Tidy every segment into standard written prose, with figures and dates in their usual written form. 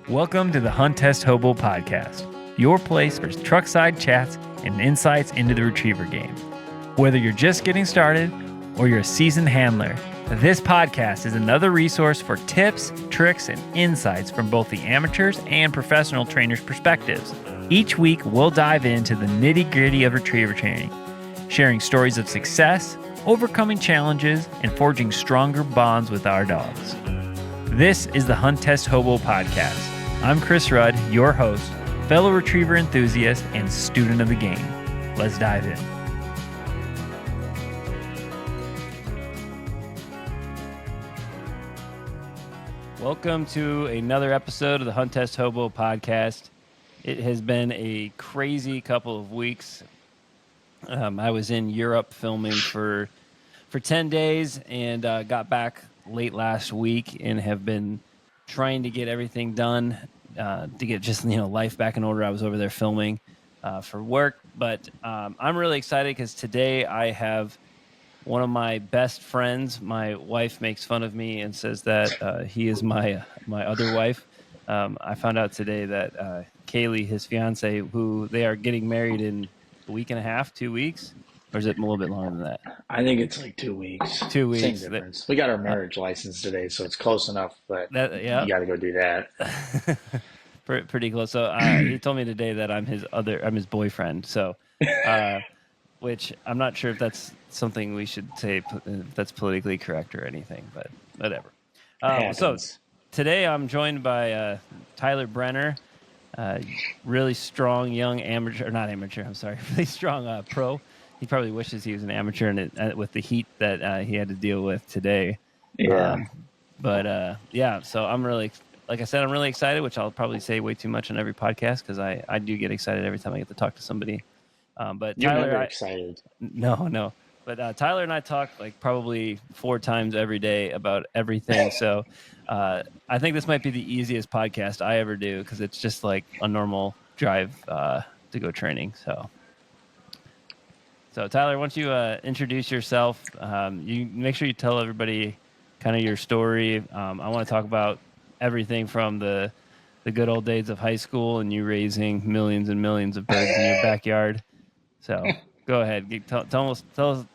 Welcome to the Hunt Test Hobo Podcast, your place for truckside chats and insights into the retriever game. Whether you're just getting started or you're a seasoned handler, this podcast is another resource for tips, tricks, and insights from both the amateurs and professional trainers' perspectives. Each week, we'll dive into the nitty-gritty of retriever training, sharing stories of success, overcoming challenges, and forging stronger bonds with our dogs. This is the Hunt Test Hobo Podcast. I'm Chris Rud, your host, fellow retriever enthusiast, and student of the game. Let's dive in. Welcome to another episode of the Hunt Test Hobo Podcast. It has been a crazy couple of weeks. I was in Europe filming for 10 days and got back late last week and have been trying to get everything done to get just life back in order. I was over there filming for work, but I'm really excited because today I have one of my best friends. My wife makes fun of me and says that he is my other wife. I found out today that Kaylee, his fiance, who they are getting married in a week and a half, 2 weeks, or is it a little bit longer than that? I think it's like 2 weeks. 2 weeks. Same difference. We got our marriage license today, so it's close enough, but you got to go do that. Pretty close. So he told me today that I'm his boyfriend. So, which I'm not sure if that's something we should say, if that's politically correct or anything, but whatever. So today I'm joined by Tyler Brenner, really strong young amateur, or not amateur, I'm sorry, really strong pro. He probably wishes he was an amateur with the heat that he had to deal with today. Yeah. So I'm really, like I said, I'm really excited, which I'll probably say way too much on every podcast because I do get excited every time I get to talk to somebody. But You're Tyler, never excited. No. But Tyler and I talk like probably 4 times every day about everything. So I think this might be the easiest podcast I ever do because it's just like a normal drive to go training. So Tyler, why don't you introduce yourself? You make sure you tell everybody kind of your story. I want to talk about everything from the good old days of high school and you raising millions and millions of birds in your backyard. So go ahead, tell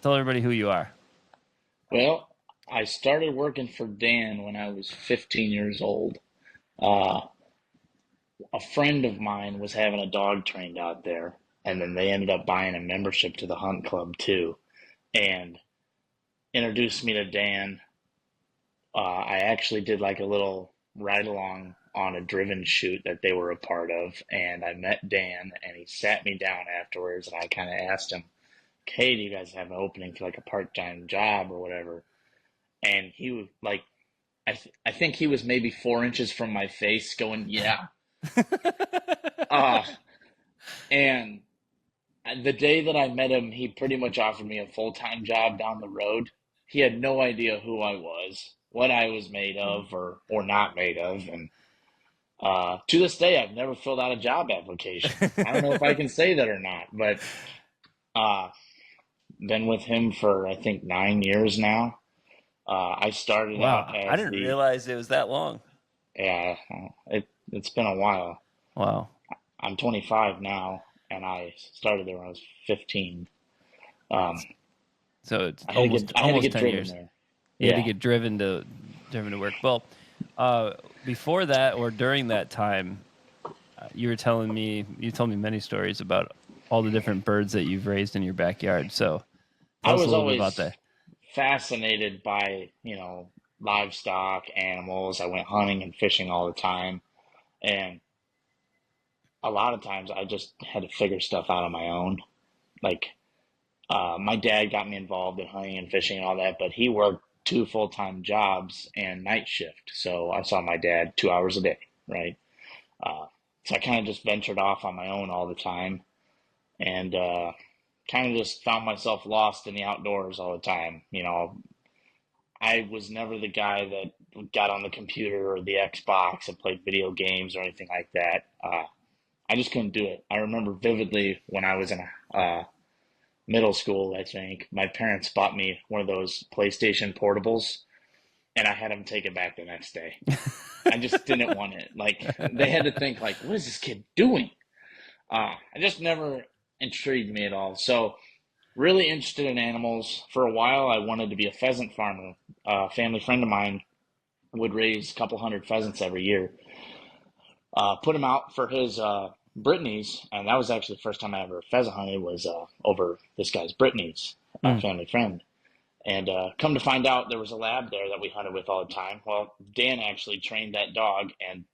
everybody who you are. Well, I started working for Dan when I was 15 years old. A friend of mine was having a dog trained out there, and then they ended up buying a membership to the hunt club too, and introduced me to Dan. I actually did like a little ride along on a driven shoot that they were a part of, and I met Dan, and he sat me down afterwards, and I kind of asked him, "Hey, do you guys have an opening for like a part-time job or whatever?" And he was like, I think he was maybe 4 inches from my face, going, "Yeah." And the day that I met him, he pretty much offered me a full-time job down the road. He had no idea who I was, what I was made of or not made of, and to this day, I've never filled out a job application. I don't know if I can say that or not, but been with him for I think 9 years now. I started out as I didn't realize it was that long. Yeah, it's been a while. Wow. I'm 25 now, and I started there when I was 15. So it's almost 10 years. There. You had to get driven to work. Well, before that or during that time, you told me many stories about all the different birds that you've raised in your backyard. So I was always about that. Fascinated by, livestock, animals. I went hunting and fishing all the time. And a lot of times I just had to figure stuff out on my own. Like, my dad got me involved in hunting and fishing and all that, but he worked 2 full-time jobs and night shift. So I saw my dad 2 hours a day, right? So I kind of just ventured off on my own all the time and kind of just found myself lost in the outdoors all the time. I was never the guy that got on the computer or the Xbox and played video games or anything like that. I just couldn't do it. I remember vividly when I was in middle school, I think, my parents bought me one of those PlayStation portables, and I had them take it back the next day. I just didn't want it. Like, they had to think, like, what is this kid doing? I just never intrigued me at all. So, really interested in animals. For a while, I wanted to be a pheasant farmer. A family friend of mine would raise a couple hundred pheasants every year. Put them out for his Brittany's, and that was actually the first time I ever pheasant hunted was over this guy's Brittany's, family friend. And come to find out, there was a lab there that we hunted with all the time. Well, Dan actually trained that dog, and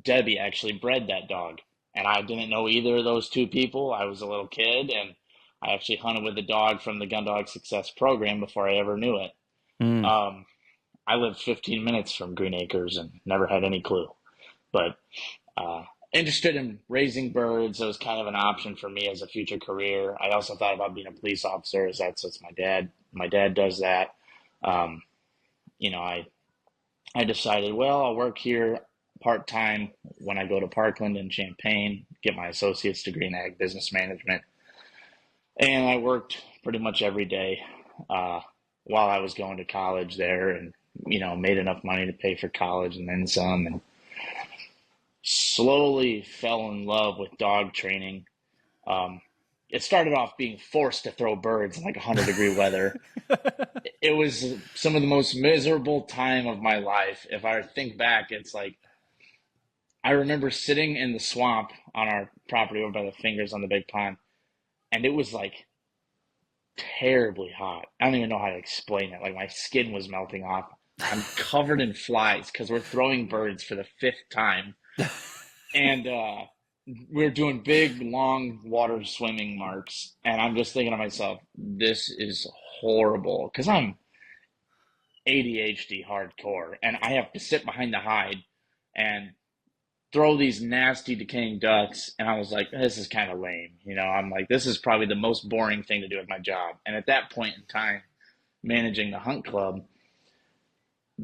Debbie actually bred that dog. And I didn't know either of those two people. I was a little kid, and I actually hunted with the dog from the Gun Dog Success program before I ever knew it. I lived 15 minutes from Green Acres and never had any clue. But interested in raising birds. It was kind of an option for me as a future career. I also thought about being a police officer, as that's what my dad does that. I decided, well, I'll work here part-time when I go to Parkland and Champaign, get my associate's degree in ag business management. And I worked pretty much every day while I was going to college there, and, made enough money to pay for college and then some, and slowly fell in love with dog training. It started off being forced to throw birds in like 100-degree weather. It was some of the most miserable time of my life. If I think back, it's like, I remember sitting in the swamp on our property over by the Fingers on the big pond, and it was like terribly hot. I don't even know how to explain it. Like, my skin was melting off. I'm covered in flies because we're throwing birds for the 5th time. And we're doing big, long water swimming marks. And I'm just thinking to myself, this is horrible. Because I'm ADHD hardcore. And I have to sit behind the hide and throw these nasty, decaying ducks. And I was like, this is kind of lame. I'm like, this is probably the most boring thing to do with my job. And at that point in time, managing the hunt club,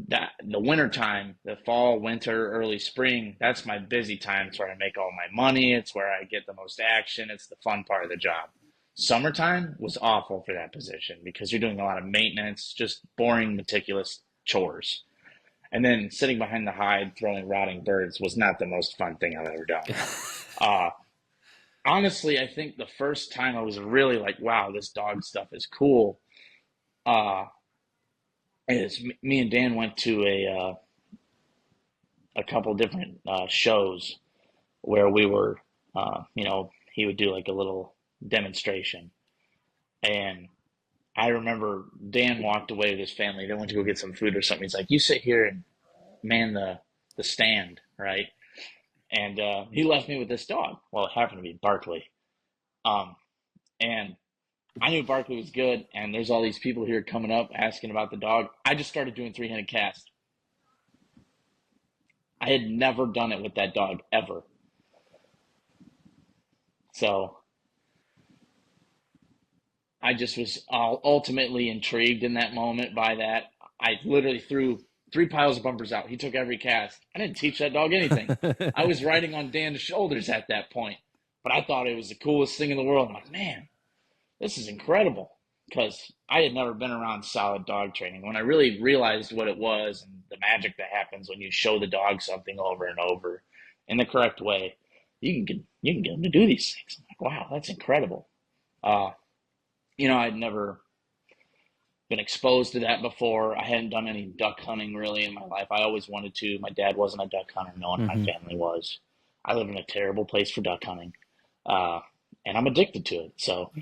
the winter time, the fall, winter, early spring, that's my busy time. It's where I make all my money. It's where I get the most action. It's the fun part of the job. Summertime was awful for that position because you're doing a lot of maintenance, just boring, meticulous chores. And then sitting behind the hide throwing rotting birds was not the most fun thing I've ever done. Honestly, I think the first time I was really like, wow, this dog stuff is cool, is me and Dan went to a couple different shows where we were, he would do like a little demonstration. And I remember Dan walked away with his family. They went to go get some food or something. He's like, you sit here and man the stand, right? And he left me with this dog. Well, it happened to be Barkley. And I knew Barkley was good, and there's all these people here coming up asking about the dog. I just started doing 3-handed cast. I had never done it with that dog, ever. So I just was ultimately intrigued in that moment by that. I literally threw 3 piles of bumpers out. He took every cast. I didn't teach that dog anything. I was riding on Dan's shoulders at that point, but I thought it was the coolest thing in the world. I'm like, man, this is incredible, because I had never been around solid dog training. When I really realized what it was and the magic that happens when you show the dog something over and over in the correct way, you can get them to do these things. I'm like, wow, that's incredible. I'd never been exposed to that before. I hadn't done any duck hunting really in my life. I always wanted to. My dad wasn't a duck hunter. No one in my family was. I live in a terrible place for duck hunting. And I'm addicted to it. So,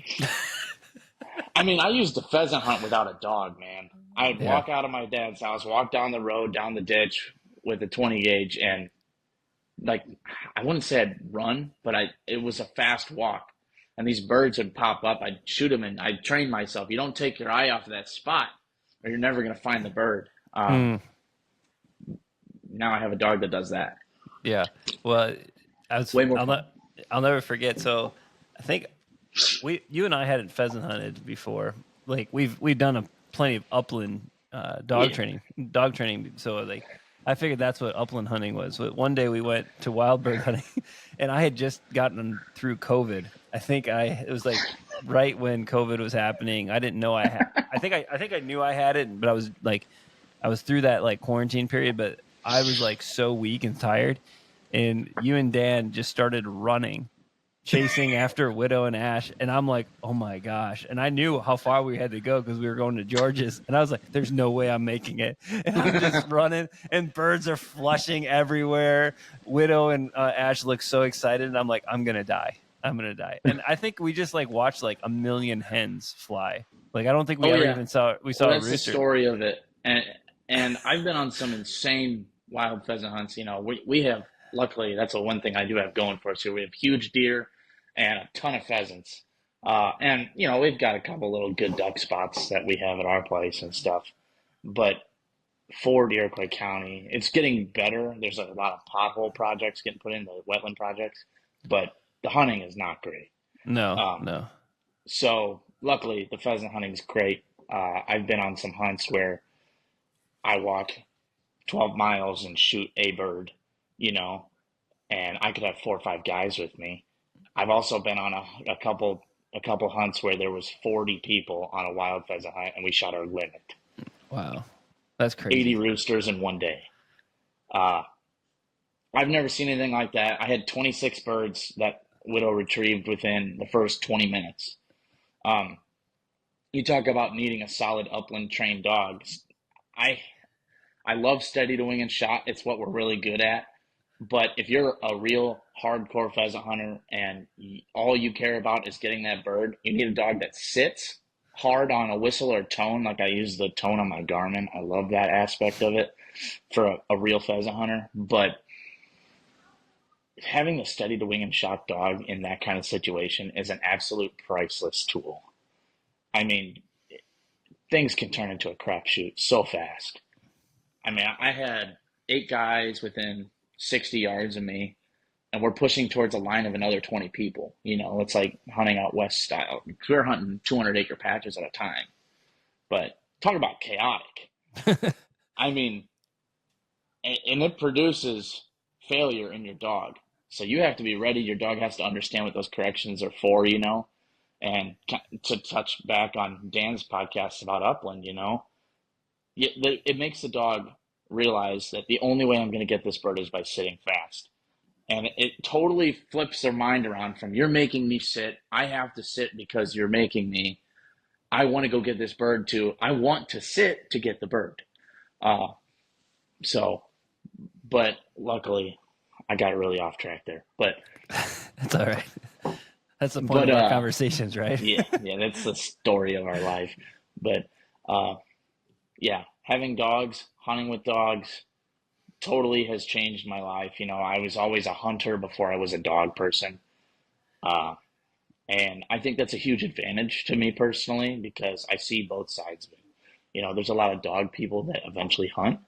I used to pheasant hunt without a dog, man. I'd walk out of my dad's house, walk down the road, down the ditch with a 20 gauge, and I wouldn't say I'd run, but it was a fast walk. And these birds would pop up. I'd shoot them, and I'd train myself. You don't take your eye off of that spot, or you're never going to find the bird. Now I have a dog that does that. Yeah. Well, way more fun. I'll never forget. So I think you and I hadn't pheasant hunted before. Like we've done plenty of upland dog training. So I figured that's what upland hunting was. But one day we went to wild bird hunting, and I had just gotten through COVID. I think it was like right when COVID was happening. I didn't know I had. I think I knew I had it, but I was like, I was through that like quarantine period, but I was like so weak and tired. And you and Dan just started running, chasing after Widow and Ash. And I'm like, oh my gosh. And I knew how far we had to go because we were going to George's. And I was like, there's no way I'm making it. And I'm just running, and birds are flushing everywhere. Widow and Ash look so excited. And I'm like, I'm going to die. I'm going to die. And I think we just like watched like a million hens fly. Like, I don't think we ever even saw a Well, that's rooster. the story of it. And I've been on some insane wild pheasant hunts. You know, we have, luckily, that's the one thing I do have going for us here. We have huge deer and a ton of pheasants. And, you know, we've got a couple little good duck spots that we have at our place and stuff. But for Ihrke County, it's getting better. There's a lot of pothole projects getting put in, the wetland projects, but the hunting is not great. No. So luckily, the pheasant hunting is great. I've been on some hunts where I walk 12 miles and shoot a bird, you know, and I could have 4 or 5 guys with me. I've also been on a couple hunts where there was 40 people on a wild pheasant hunt, and we shot our limit. Wow, that's crazy. 80 roosters in one day. I've never seen anything like that. I had 26 birds that Widow retrieved within the first 20 minutes. You talk about needing a solid upland trained dog. I love steady to wing and shot. It's what we're really good at. But if you're a real hardcore pheasant hunter and all you care about is getting that bird, you need a dog that sits hard on a whistle or tone. Like I use the tone on my Garmin. I love that aspect of it for a real pheasant hunter. But having a steady to wing and shot dog in that kind of situation is an absolute priceless tool. I mean, things can turn into a crapshoot so fast. I mean, I had 8 guys within 60 yards of me, and we're pushing towards a line of another 20 people. You know, it's like hunting out west style. We're hunting 200-acre patches at a time. But talk about chaotic. I mean, and it produces failure in your dog. So you have to be ready. Your dog has to understand what those corrections are for, you know. And to touch back on Dan's podcast about upland, you know, it makes the dog realize that the only way I'm going to get this bird is by sitting fast. And it totally flips their mind around from you're making me sit, I have to sit because you're making me. I want to go get this bird to I want to sit to get the bird. But luckily I got really off track there. But that's all right. That's the point of our conversations, right? yeah, that's the story of our life. But yeah, having dogs, hunting with dogs, totally has changed my life. You know, I was always a hunter before I was a dog person. And I think that's a huge advantage to me personally because I see both sides of it. You know, there's a lot of dog people that eventually hunt.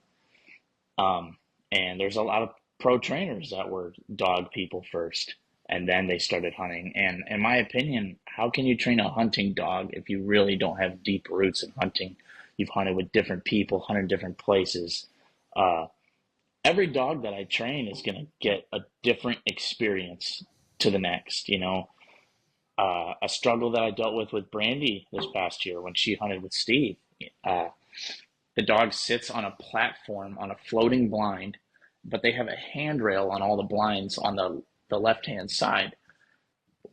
And there's a lot of pro trainers that were dog people first, and then they started hunting. And in my opinion, how can you train a hunting dog if you really don't have deep roots in hunting? You've hunted with different people, hunted different places. Every dog that I train is going to get a different experience to the next, you know. A struggle that I dealt with Brandy this past year when she hunted with Steve. The dog sits on a platform on a floating blind, but they have a handrail on all the blinds on the left-hand side.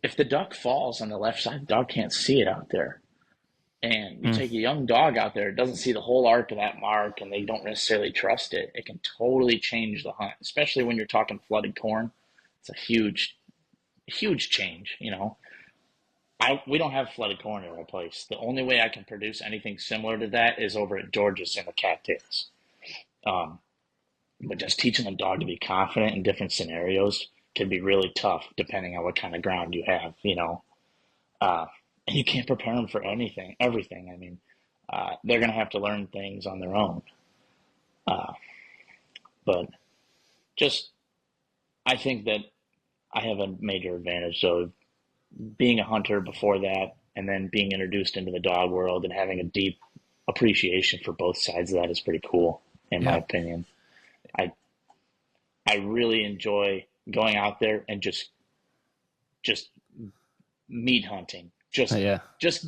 If the duck falls on the left side, the dog can't see it out there. And you take a young dog out there, it doesn't see the whole arc of that mark, and they don't necessarily trust it. It can totally change the hunt, especially when you're talking flooded corn. It's a huge change, you know. We don't have flooded corn in our place. The only way I can produce anything similar to that is over at George's in the cattails. But just teaching a dog to be confident in different scenarios can be really tough depending on what kind of ground you have, you know. And you can't prepare them for everything. I mean, they're going to have to learn things on their own. But just, I think that I have a major advantage. So being a hunter before that, and then being introduced into the dog world and having a deep appreciation for both sides of that is pretty cool, in my opinion. I really enjoy going out there and just meat hunting, just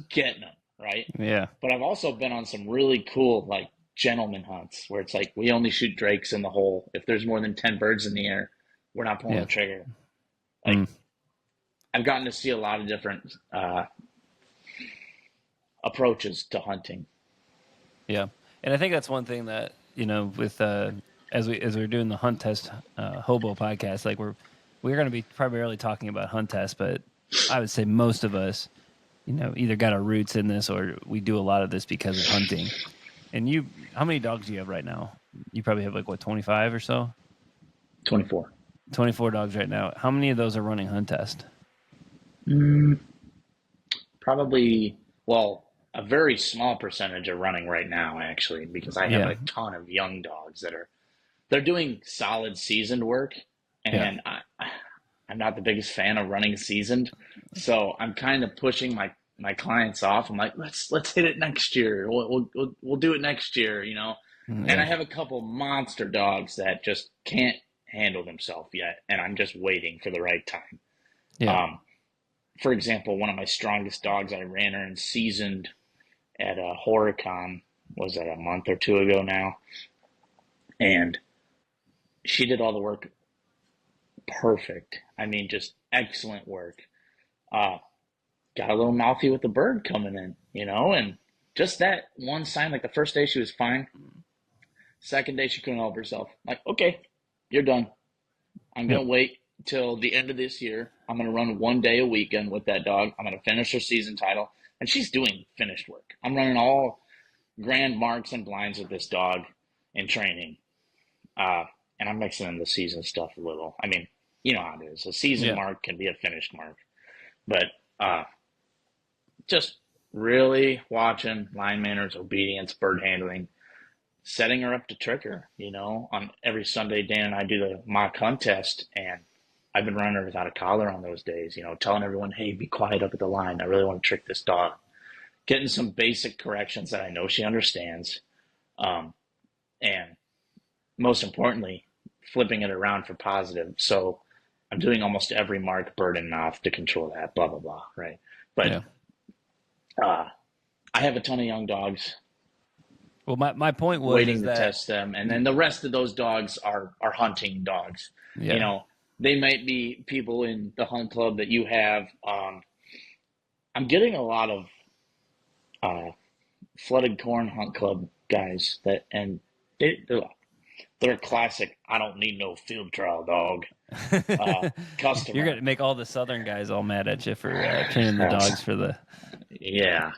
getting them, right? Yeah. But I've also been on some really cool, like gentleman hunts where it's like we only shoot drakes in the hole. If there's more than 10 birds in the air, we're not pulling the trigger. Like I've gotten to see a lot of different approaches to hunting. Yeah, and I think that's one thing that with as we're doing the Hunt Test Hobo podcast, like we're going to be primarily talking about hunt tests, but I would say most of us, either got our roots in this or we do a lot of this because of hunting. And how many dogs do you have right now? You probably have 25 or so? 24. 24 dogs right now. How many of those are running Hunt Test? Probably, a very small percentage are running right now, actually, because I have a ton of young dogs they're doing solid seasoned work, and I'm not the biggest fan of running seasoned, so I'm kind of pushing my clients off. I'm like, let's hit it next year. We'll do it next year, And I have a couple monster dogs that just can't handle themselves yet, and I'm just waiting for the right time. Yeah. For example, one of my strongest dogs, I ran her and seasoned at a HorrorCon, was that a month or two ago now? And she did all the work perfect. I mean, just excellent work. Got a little mouthy with the bird coming in, and just that one sign, like the first day she was fine. Second day she couldn't help herself. Like, okay, you're done. I'm going to wait till the end of this year. I'm going to run 1 day a weekend with that dog. I'm going to finish her season title. And she's doing finished work. I'm running all grand marks and blinds with this dog in training. And I'm mixing in the season stuff a little. I mean, you know how it is. A season mark can be a finished mark. But just really watching line manners, obedience, bird handling, setting her up to trick her. On every Sunday, Dan and I do the mock hunt test, and I've been running her without a collar on those days, telling everyone, hey, be quiet up at the line. I really want to trick this dog. Getting some basic corrections that I know she understands. And most importantly, flipping it around for positive. So I'm doing almost every mark, bird and mouth, to control that, blah, blah, blah, right? But I have a ton of young dogs. Well, my point was waiting to test them. And then the rest of those dogs are hunting dogs. Yeah. They might be people in the hunt club that you have. I'm getting a lot of flooded corn hunt club guys and they're a classic. I don't need no field trial dog. Customer. You're gonna make all the southern guys all mad at you for training the dogs for the. Yeah.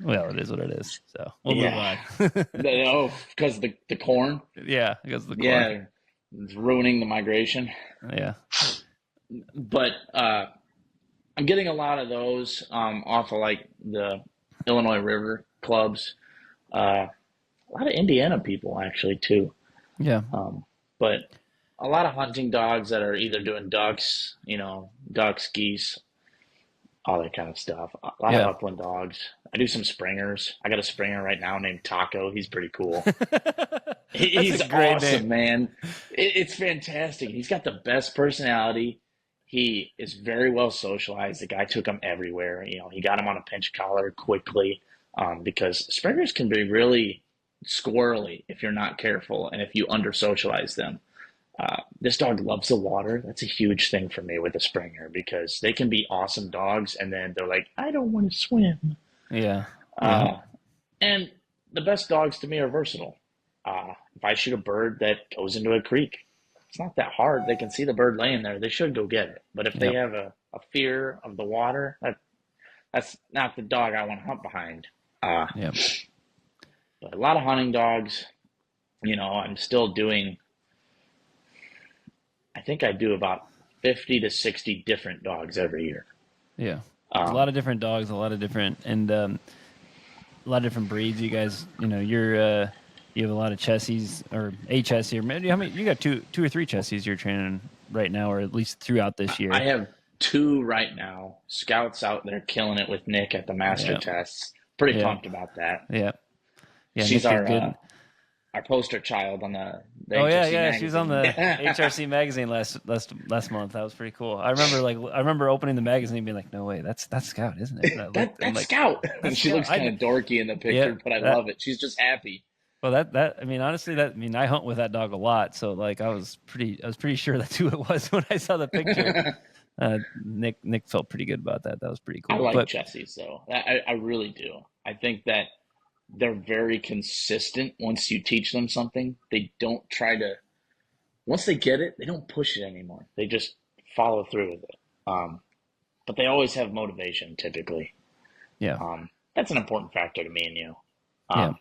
Well, it is what it is. So we'll move on. Because the corn. Yeah, because the corn. Yeah, it's ruining the migration. Yeah. But I'm getting a lot of those off of the Illinois River clubs. A lot of Indiana people actually too. Yeah. But a lot of hunting dogs that are either doing ducks, ducks, geese, all that kind of stuff. A lot of upland dogs. I do some springers. I got a springer right now named Taco. He's pretty cool. He's awesome, man. It's fantastic. He's got the best personality. He is very well socialized. The guy took him everywhere. He got him on a pinch collar quickly because springers can be really squirrely if you're not careful and if you under-socialize them. This dog loves the water. That's a huge thing for me with a Springer because they can be awesome dogs and then they're like, I don't want to swim. Yeah. And the best dogs to me are versatile. If I shoot a bird that goes into a creek, it's not that hard. They can see the bird laying there. They should go get it. But if they have a fear of the water, that's not the dog I want to hunt behind. But a lot of hunting dogs, I'm still doing, I think I do about 50 to 60 different dogs every year. Yeah. A lot of different dogs, a lot of different breeds. You guys, you have a lot of Chessies or a Chessie, or maybe how many? You got two or three Chessies you're training right now, or at least throughout this year. I have 2 right now. Scout's out there killing it with Nick at the master tests. Pretty pumped about that. Yeah. She's our poster child on the HRC magazine. She was on the HRC magazine last month. That was pretty cool. I remember opening the magazine and being like, "No way, that's Scout, isn't it?" That's Scout. She looks kind of dorky in the picture, but I love it. She's just happy. Well, I mean, honestly, I hunt with that dog a lot, so like I was pretty sure that's who it was when I saw the picture. Nick felt pretty good about that. That was pretty I cool. like But Jessies though. I really do. I think that they're very consistent once you teach them something. They don't try to, once they get it, they don't push it anymore. They just follow through with it. But they always have motivation typically. yeah, That's an important factor to me and you. yeah, Um,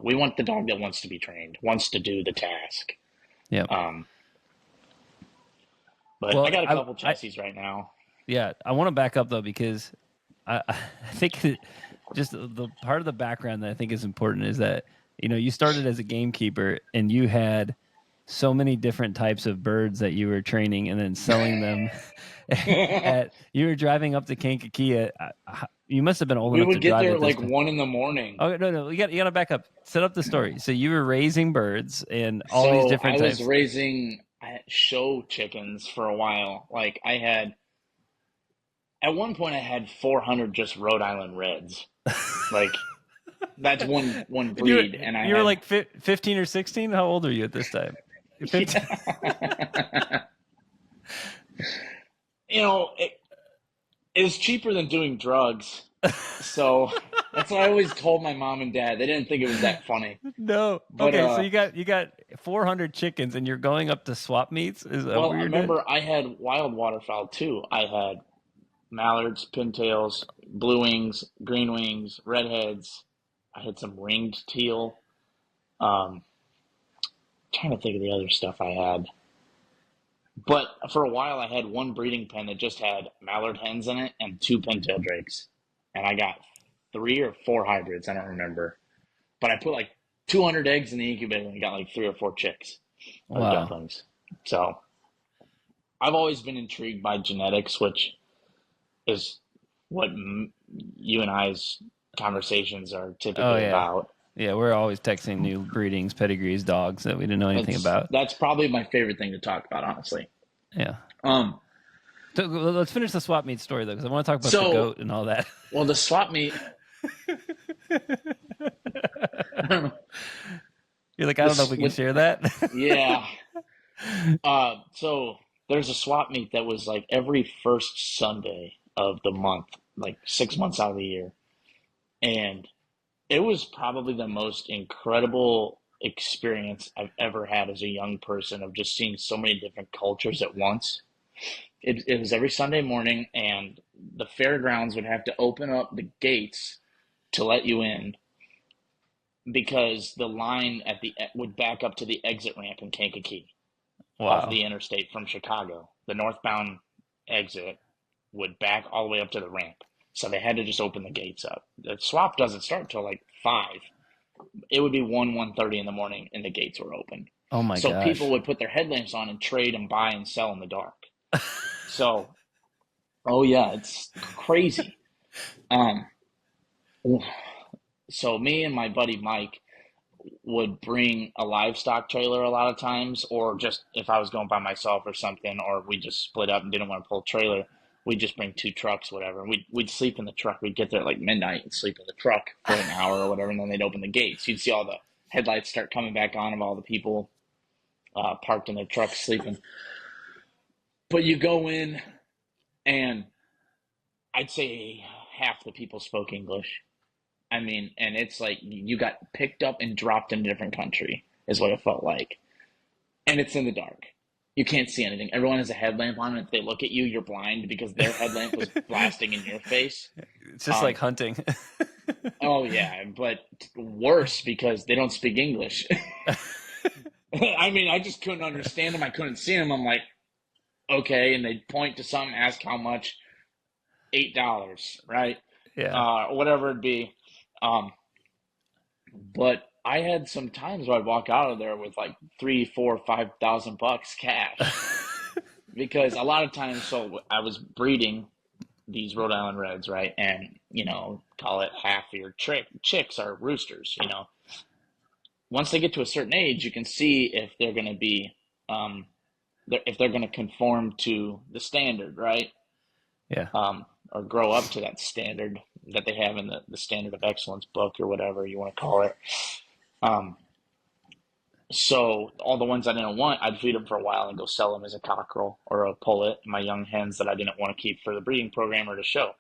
we want the dog that wants to be trained, wants to do the task. yeah. Um, but I Well, got a couple Jessies right now. yeah, I want to back up though because I think just the part of the background that I think is important is that you started as a gamekeeper and you had so many different types of birds that you were training and then selling them. You were driving up to Kankakee. You must have been old We enough to would get drive there at at this like point. 1 a.m. Oh no, you got to back up. Set up the story. So you were raising birds and all these So different I was types. raising show chickens for a while. Like at one point I had 400 just Rhode Island Reds. Like that's one And you were breed, and I you were had like 15 or 16. How old are you at this time? 15. yeah. It was cheaper than doing drugs. So that's what I always told my mom and dad. They didn't think it was that funny. No. But Okay, so you got 400 chickens and you're going up to swap meets? Is that well, what I you're doing? remember I had wild waterfowl too. I had mallards, pintails, blue wings, green wings, redheads. I had some ringed teal. Um, Trying to think of the other stuff I had. But for a while, I had one breeding pen that just had mallard hens in it and two pintail drakes, and I got 3 or 4 hybrids. I don't remember, but I put like 200 eggs in the incubator and got like 3 or 4 chicks or Wow. ducklings. So I've always been intrigued by genetics, which is what you and I's conversations are Oh typically yeah. about. Yeah, we're always texting new breedings, pedigrees, dogs that we didn't know anything about. That's probably my favorite thing to talk about, honestly. Yeah. Um, So let's finish the swap meet story though, because I want to talk about the so goat and all that. well, the swap meet. I don't know. You're like, I don't know if This we can with share that. Yeah. So there's a swap meet that was like every first Sunday of the month, like 6 months out of the year. And it was probably the most incredible experience I've ever had as a young person of just seeing so many different cultures at once. It was every Sunday morning, and the fairgrounds would have to open up the gates to let you in because the line would back up to the exit ramp in Kankakee off Wow. the interstate from Chicago. The northbound exit would back all the way up to the ramp. So they had to just open the gates up. The swap doesn't start till like 5. It would be 1:30 in the morning and the gates were open. Oh my So people gosh. would put their headlamps on and trade and buy and sell in the dark. So, oh yeah, it's crazy. Um, so me and my buddy Mike would bring a livestock trailer a lot of times, or just if I was going by myself or something, or we just split up and didn't want to pull a trailer, we'd just bring 2 trucks, whatever. And we'd sleep in the truck. We'd get there at like midnight and sleep in the truck for an hour or whatever, and then they'd open the gates. You'd see all the headlights start coming back on of all the people parked in their trucks sleeping. But you go in, and I'd say half the people spoke English. I mean, and it's like you got picked up and dropped in a different country, is what it felt like. And it's in the dark. You can't see anything. Everyone has a headlamp on, and if they look at you, you're blind because their headlamp was blasting in your face. It's just like Um, hunting. oh yeah, but worse because they don't speak English. I mean, I just couldn't understand them. I couldn't see them. I'm like, okay, and they'd point to something, ask how much, $8, right? Yeah. Whatever it be. Um, But I had some times where I'd walk out of there with like 3, 4, 5,000 bucks cash because a lot of times, so I was breeding these Rhode Island Reds, right? And call it half of your chicks are roosters. Once they get to a certain age, you can see if they're going to be, if they're going to conform to the standard, right? Yeah. Or grow up to that standard that they have in the standard of excellence book or whatever you want to call it. Um, so all the ones I didn't want, I'd feed them for a while and go sell them as a cockerel or a pullet. My young hens that I didn't want to keep for the breeding program or to show.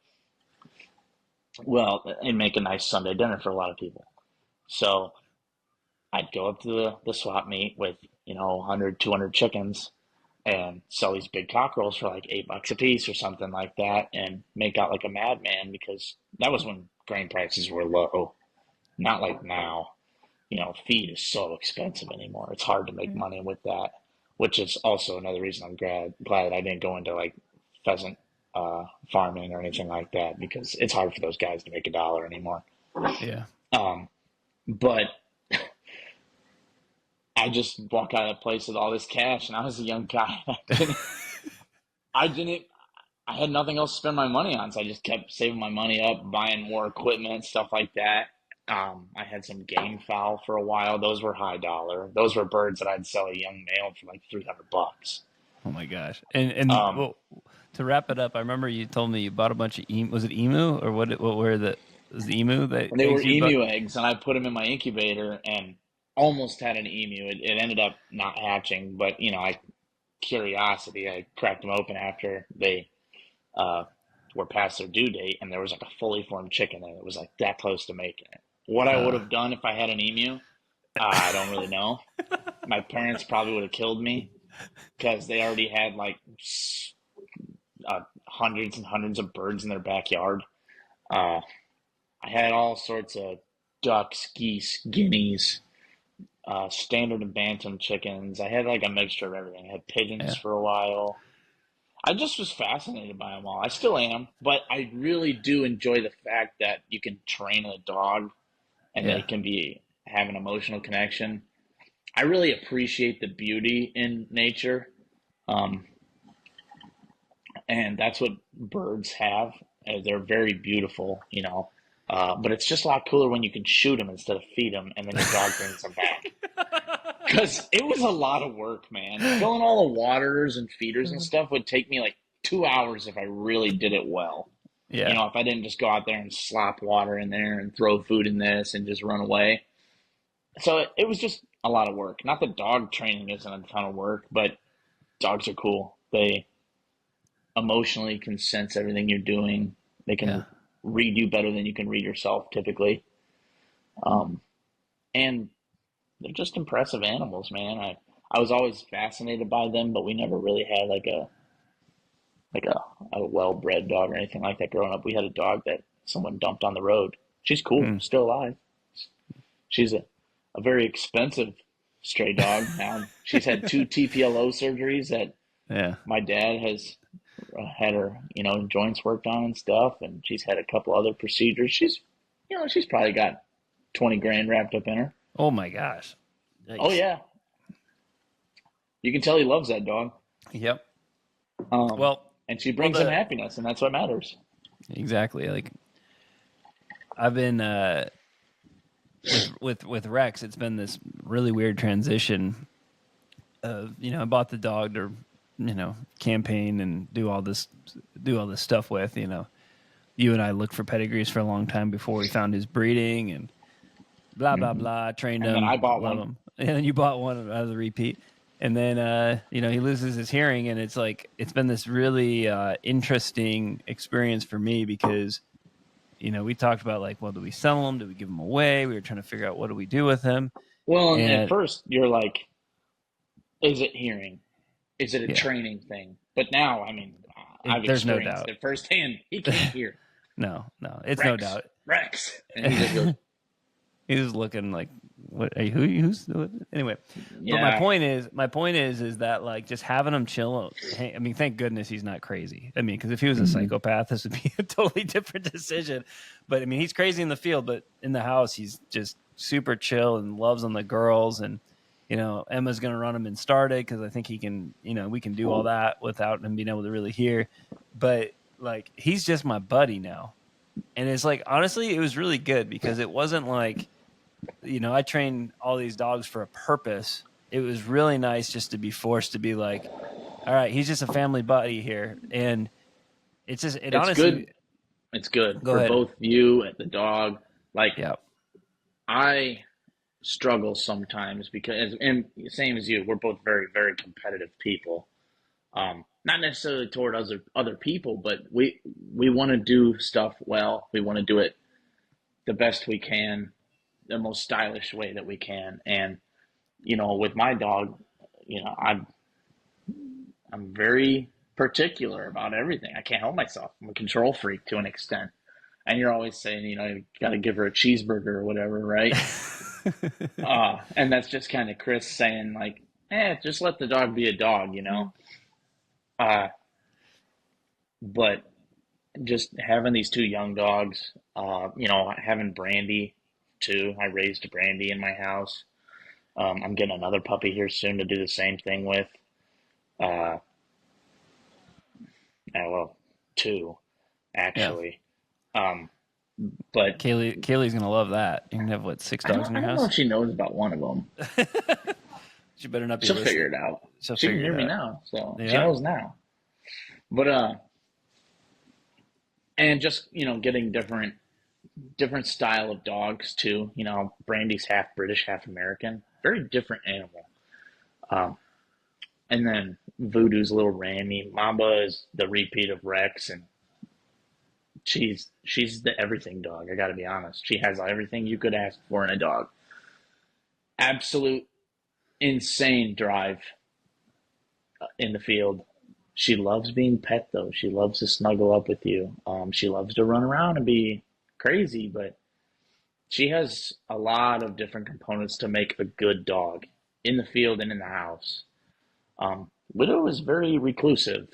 Well, and make a nice Sunday dinner for a lot of people. So I'd go up to the swap meet with, 100, 200 chickens and sell these big cockerels for like $8 a piece or something like that and make out like a madman because that was when grain prices were low, not like now. Feed is so expensive anymore. It's hard to make money with that, which is also another reason I'm glad I didn't go into like pheasant farming or anything like that because it's hard for those guys to make a dollar anymore. Yeah. But I just walk out of the place with all this cash, and I was a young guy. I didn't, I had nothing else to spend my money on, so I just kept saving my money up, buying more equipment, stuff like that. I had some game fowl for a while. Those were high dollar. Those were birds that I'd sell a young male for like $300. Oh my gosh. And Um, well, to wrap it up, I remember you told me you bought a bunch of was it emu or what were was the emu that they were eggs you bought? emu eggs, and I put them in my incubator and almost had an emu. It ended up not hatching, but curiosity, I cracked them open after they uh, were past their due date, and there was like a fully formed chicken and it was like that close to making it. What I would Uh, have done if I had an emu, I don't really know. My parents probably would have killed me because they already had like hundreds and hundreds of birds in their backyard. Uh, I had all sorts of ducks, geese, guineas, standard and bantam chickens. I had like a mixture of everything. I had pigeons yeah. for a while. I just was fascinated by them all. I still am, but I really do enjoy the fact that you can train a dog and they Yeah. can have an emotional connection. I really appreciate the beauty in nature, um, and that's what birds have. They're very beautiful. But it's just a lot cooler when you can shoot them instead of feed them, and then your dog brings them back. Because it was a lot of work, man. Filling all the waters and feeders and stuff would take me like 2 hours if I really did it well. Yeah. If I didn't just go out there and slop water in there and throw food in this and just run away. So it was just a lot of work. Not that dog training isn't a ton of work, but dogs are cool. They emotionally can sense everything you're doing. They Yeah. can read you better than you can read yourself typically. Um, and they're just impressive animals, man. I was always fascinated by them, but we never really had like a well-bred dog or anything like that growing up. We had a dog that someone dumped on the road. She's cool, Hmm. still alive. She's a very expensive stray dog now. She's had two TPLO surgeries that Yeah. my dad has had her, joints worked on and stuff, and she's had a couple other procedures. She's probably got 20 grand wrapped up in her. Oh my gosh. Oh Yikes. yeah, you can tell he loves that dog. Yep. Um, Well, and she well brings him the happiness, and that's what matters. exactly like I've been with Rex, it's been this really weird transition of, I bought the dog to, campaign and do all this stuff with, you and I looked for pedigrees for a long time before we found his breeding and blah, blah, Hmm. blah, trained And then I him, bought love one. him. And then you bought one out of the repeat. And then, he loses his hearing and it's like, it's been this really interesting experience for me because, we talked about like, well, do we sell him? Do we give him away? We were trying to figure out what do we do with him? Well, and at And first you're like, is it hearing? Is it a yeah, training thing? But now, I mean, I've there's no experienced doubt. it firsthand. He can't hear. No, it's no Rex, doubt. Rex, and he just goes, He was looking like, what? Are you, who's anyway? But my yeah. point is that like just having him chill. I mean, thank goodness he's not crazy. I mean, because if he was a Hmm. psychopath, this would be a totally different decision. But I mean, he's crazy in the field, but in the house, he's just super chill and loves on the girls. And Emma's gonna run him in started because I think he can. We can do all that without him being able to really hear. But like, he's just my buddy now, and it's like honestly, it was really good because it wasn't like I train all these dogs for a purpose. It was really nice just to be forced to be like, all right, he's just a family buddy here. And it It's honestly, good. It's good go for ahead. both you and the dog. Like Yeah. I struggle sometimes because, and same as you, we're both very, very competitive people. Not necessarily toward other people, but we want to do stuff well. We want to do it the best we can, the most stylish way that we can. And with my dog, I'm very particular about everything. I can't help myself. I'm a control freak to an extent. And you're always saying, you got to give her a cheeseburger or whatever, right? And that's just kind of Chris saying like, just let the dog be a dog, Uh, but just having these two young dogs, having Brandy too. I raised Brandy in my house. I'm getting another puppy here soon to do the same thing with. Uh, well, two Yeah. actually. But Kaylee's gonna love that. You're gonna have what, 6 dogs in I your don't know house? if she knows about one of them. She better not be She'll listening. figure it out. She'll She can figure hear it me out. now, so she Yeah. knows now. But and just getting different style of dogs too. Brandy's half British, half American. Very different animal. Um, and then Voodoo's little Rammy. Mamba is the repeat of Rex, and she's the everything dog. I got to be honest. She has everything you could ask for in a dog. Absolute insane drive in the field. She loves being pet though. She loves to snuggle up with you. She loves to run around and be crazy, but she has a lot of different components to make a good dog in the field and in the house. Widow is very reclusive.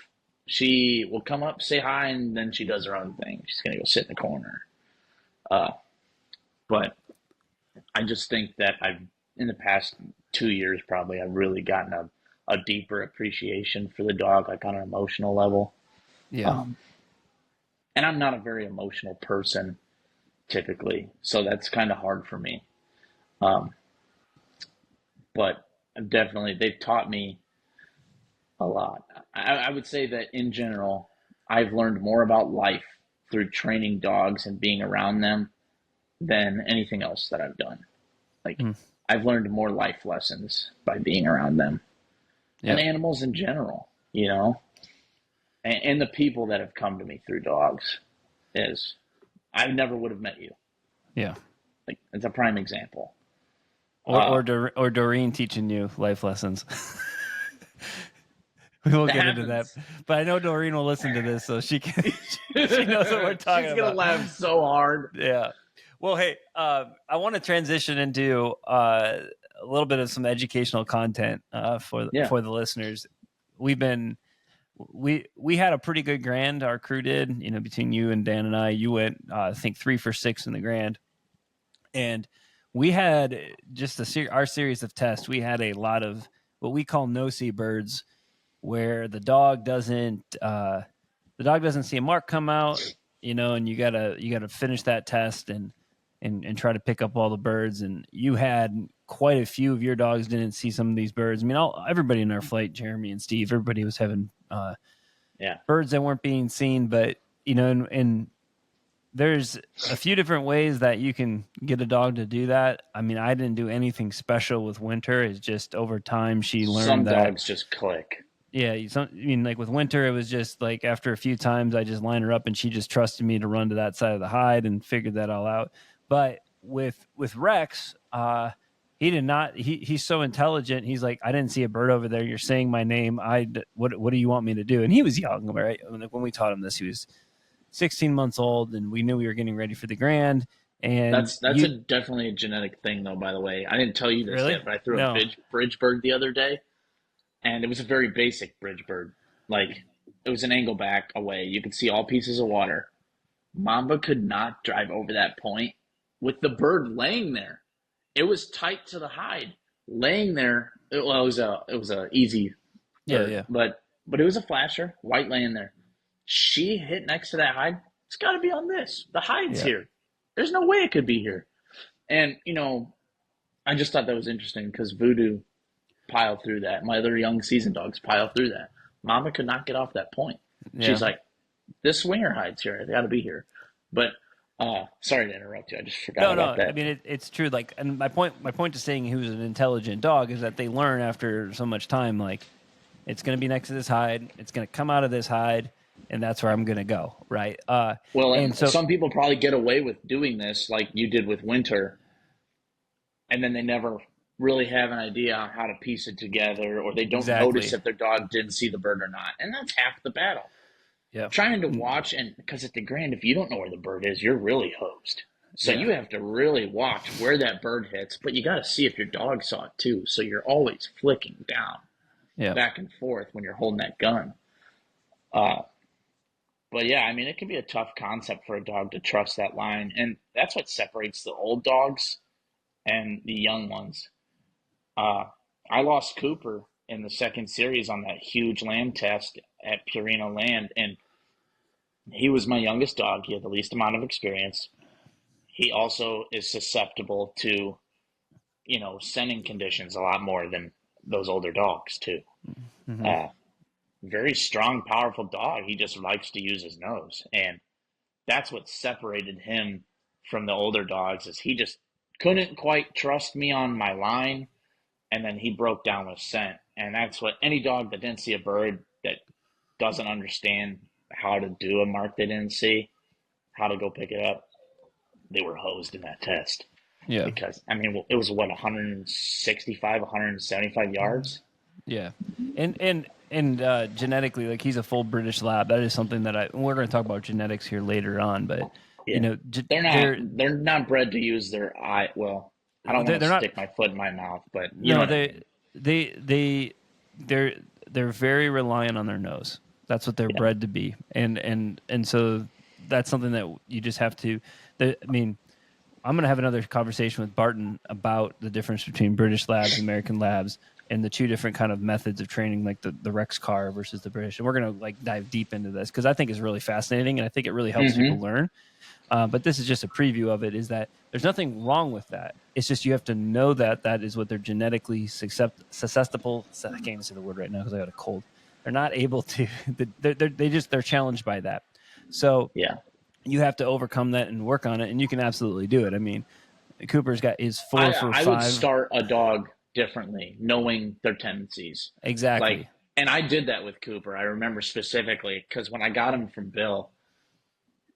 She will come up, say hi, and then she does her own thing. She's gonna go sit in the corner. Uh, but I just think that in the past 2 years, probably, I've really gotten a deeper appreciation for the dog, like on an emotional level. Yeah. And I'm not a very emotional person typically, so that's kind of hard for me. Um, but they've taught me a lot. I would say that in general, I've learned more about life through training dogs and being around them than anything else that I've done. Like, I've learned more life lessons by being around them and animals in general, and the people that have come to me through dogs is I never would have met you. Yeah. Like, it's a prime example. Or Doreen teaching you life lessons. We won't get into that, but I know Doreen will listen to this, so she knows what we're talking about. She's gonna laugh so hard. Yeah. Well, hey, I want to transition into a little bit of some educational content for the listeners. We had a pretty good Grand. Our crew did, between you and Dan and I. You went, I think, 3 for 6 in the Grand, and we had just our series of tests. We had a lot of what we call no-see birds, where the dog doesn't see a mark come out, and you gotta finish that test and try to pick up all the birds. And you had quite a few of your dogs didn't see some of these birds. I mean, everybody in our flight, Jeremy and Steve, everybody was having birds that weren't being seen. But and there's a few different ways that you can get a dog to do that. I mean, I didn't do anything special with Winter. It's just over time she learned some that dogs just click. Yeah, like with Winter, it was just like after a few times, I just lined her up and she just trusted me to run to that side of the hide and figured that all out. But with Rex, he did not. He's so intelligent. He's like, I didn't see a bird over there. You're saying my name. What do you want me to do? And he was young, right? When we taught him this, he was 16 months old, and we knew we were getting ready for the Grand. And that's definitely a genetic thing, though. By the way, I didn't tell you this yet, but I threw a bridge bird the other day. And it was a very basic bridge bird. Like, it was an angle back away. You could see all pieces of water. Mamba could not drive over that point with the bird laying there. It was tight to the hide, laying there. It was a easy bird, yeah. But it was a flasher, white laying there. She hit next to that hide. It's got to be on this. The hide's here. There's no way it could be here. And I just thought that was interesting because Voodoo pile through that. My other young season dogs pile through that. Mama could not get off that point. She's like, this swinger hides here. They got to be here. But Sorry to interrupt you. I just forgot No, about no. I that. mean, it's true. Like, and my point to saying he was an intelligent dog is that they learn after so much time. Like, it's going to be next to this hide. It's going to come out of this hide, and that's where I'm going to go. Right. Well, And and so some people probably get away with doing this like you did with Winter, and then they never really have an idea on how to piece it together, or they don't notice exactly. if their dog didn't see the bird or not. And that's half the battle. Yeah. Trying to watch, and because at the Grand, if you don't know where the bird is, you're really hosed. So Yeah. you have to really watch where that bird hits, but you got to see if your dog saw it too. So you're always flicking down, Yeah. back and forth when you're holding that gun. Uh, but yeah, I mean, it can be a tough concept for a dog to trust that line, and that's what separates the old dogs and the young ones. Uh, I lost Cooper in the second series on that huge lamb test at Purina Land, and he was my youngest dog. He had the least amount of experience. He also is susceptible to, scenting conditions a lot more than those older dogs too. Hmm. Uh, Very strong, powerful dog. He just likes to use his nose, and that's what separated him from the older dogs. Is he just couldn't quite trust me on my line, and then he broke down with scent. And that's what any dog that didn't see a bird, that doesn't understand how to do a mark they didn't see, how to go pick it up, they were hosed in that test. Yeah. Because I mean, it was what, 165, 175 yards. Yeah. And genetically, like, he's a full British lab. That is something that we're going to talk about genetics here later on, but Yeah, they're not bred to use their eye. Well, I don't want to they're not. stick my foot in my mouth, but you know No, what I mean. they they're they're very reliant on their nose. That's what they're Yeah. bred to be, and so that's something that you just have to. I mean, I'm going to have another conversation with Barton about the difference between British labs, American labs, and the two different kind of methods of training, like the Rex car versus the British. And we're going to like dive deep into this because I think it's really fascinating, and I think it really helps people learn. But this is just a preview of it, is that there's nothing wrong with that. It's just you have to know that that is what they're genetically susceptible. I can't even say the word right now because I got a cold. They're not able to. They're challenged by that. So Yeah, you have to overcome that and work on it, and you can absolutely do it. I mean, Cooper's got is 4 for I would 5. start a dog differently, knowing their tendencies. Like, Exactly. and I did that with Cooper. I remember specifically because when I got him from Bill,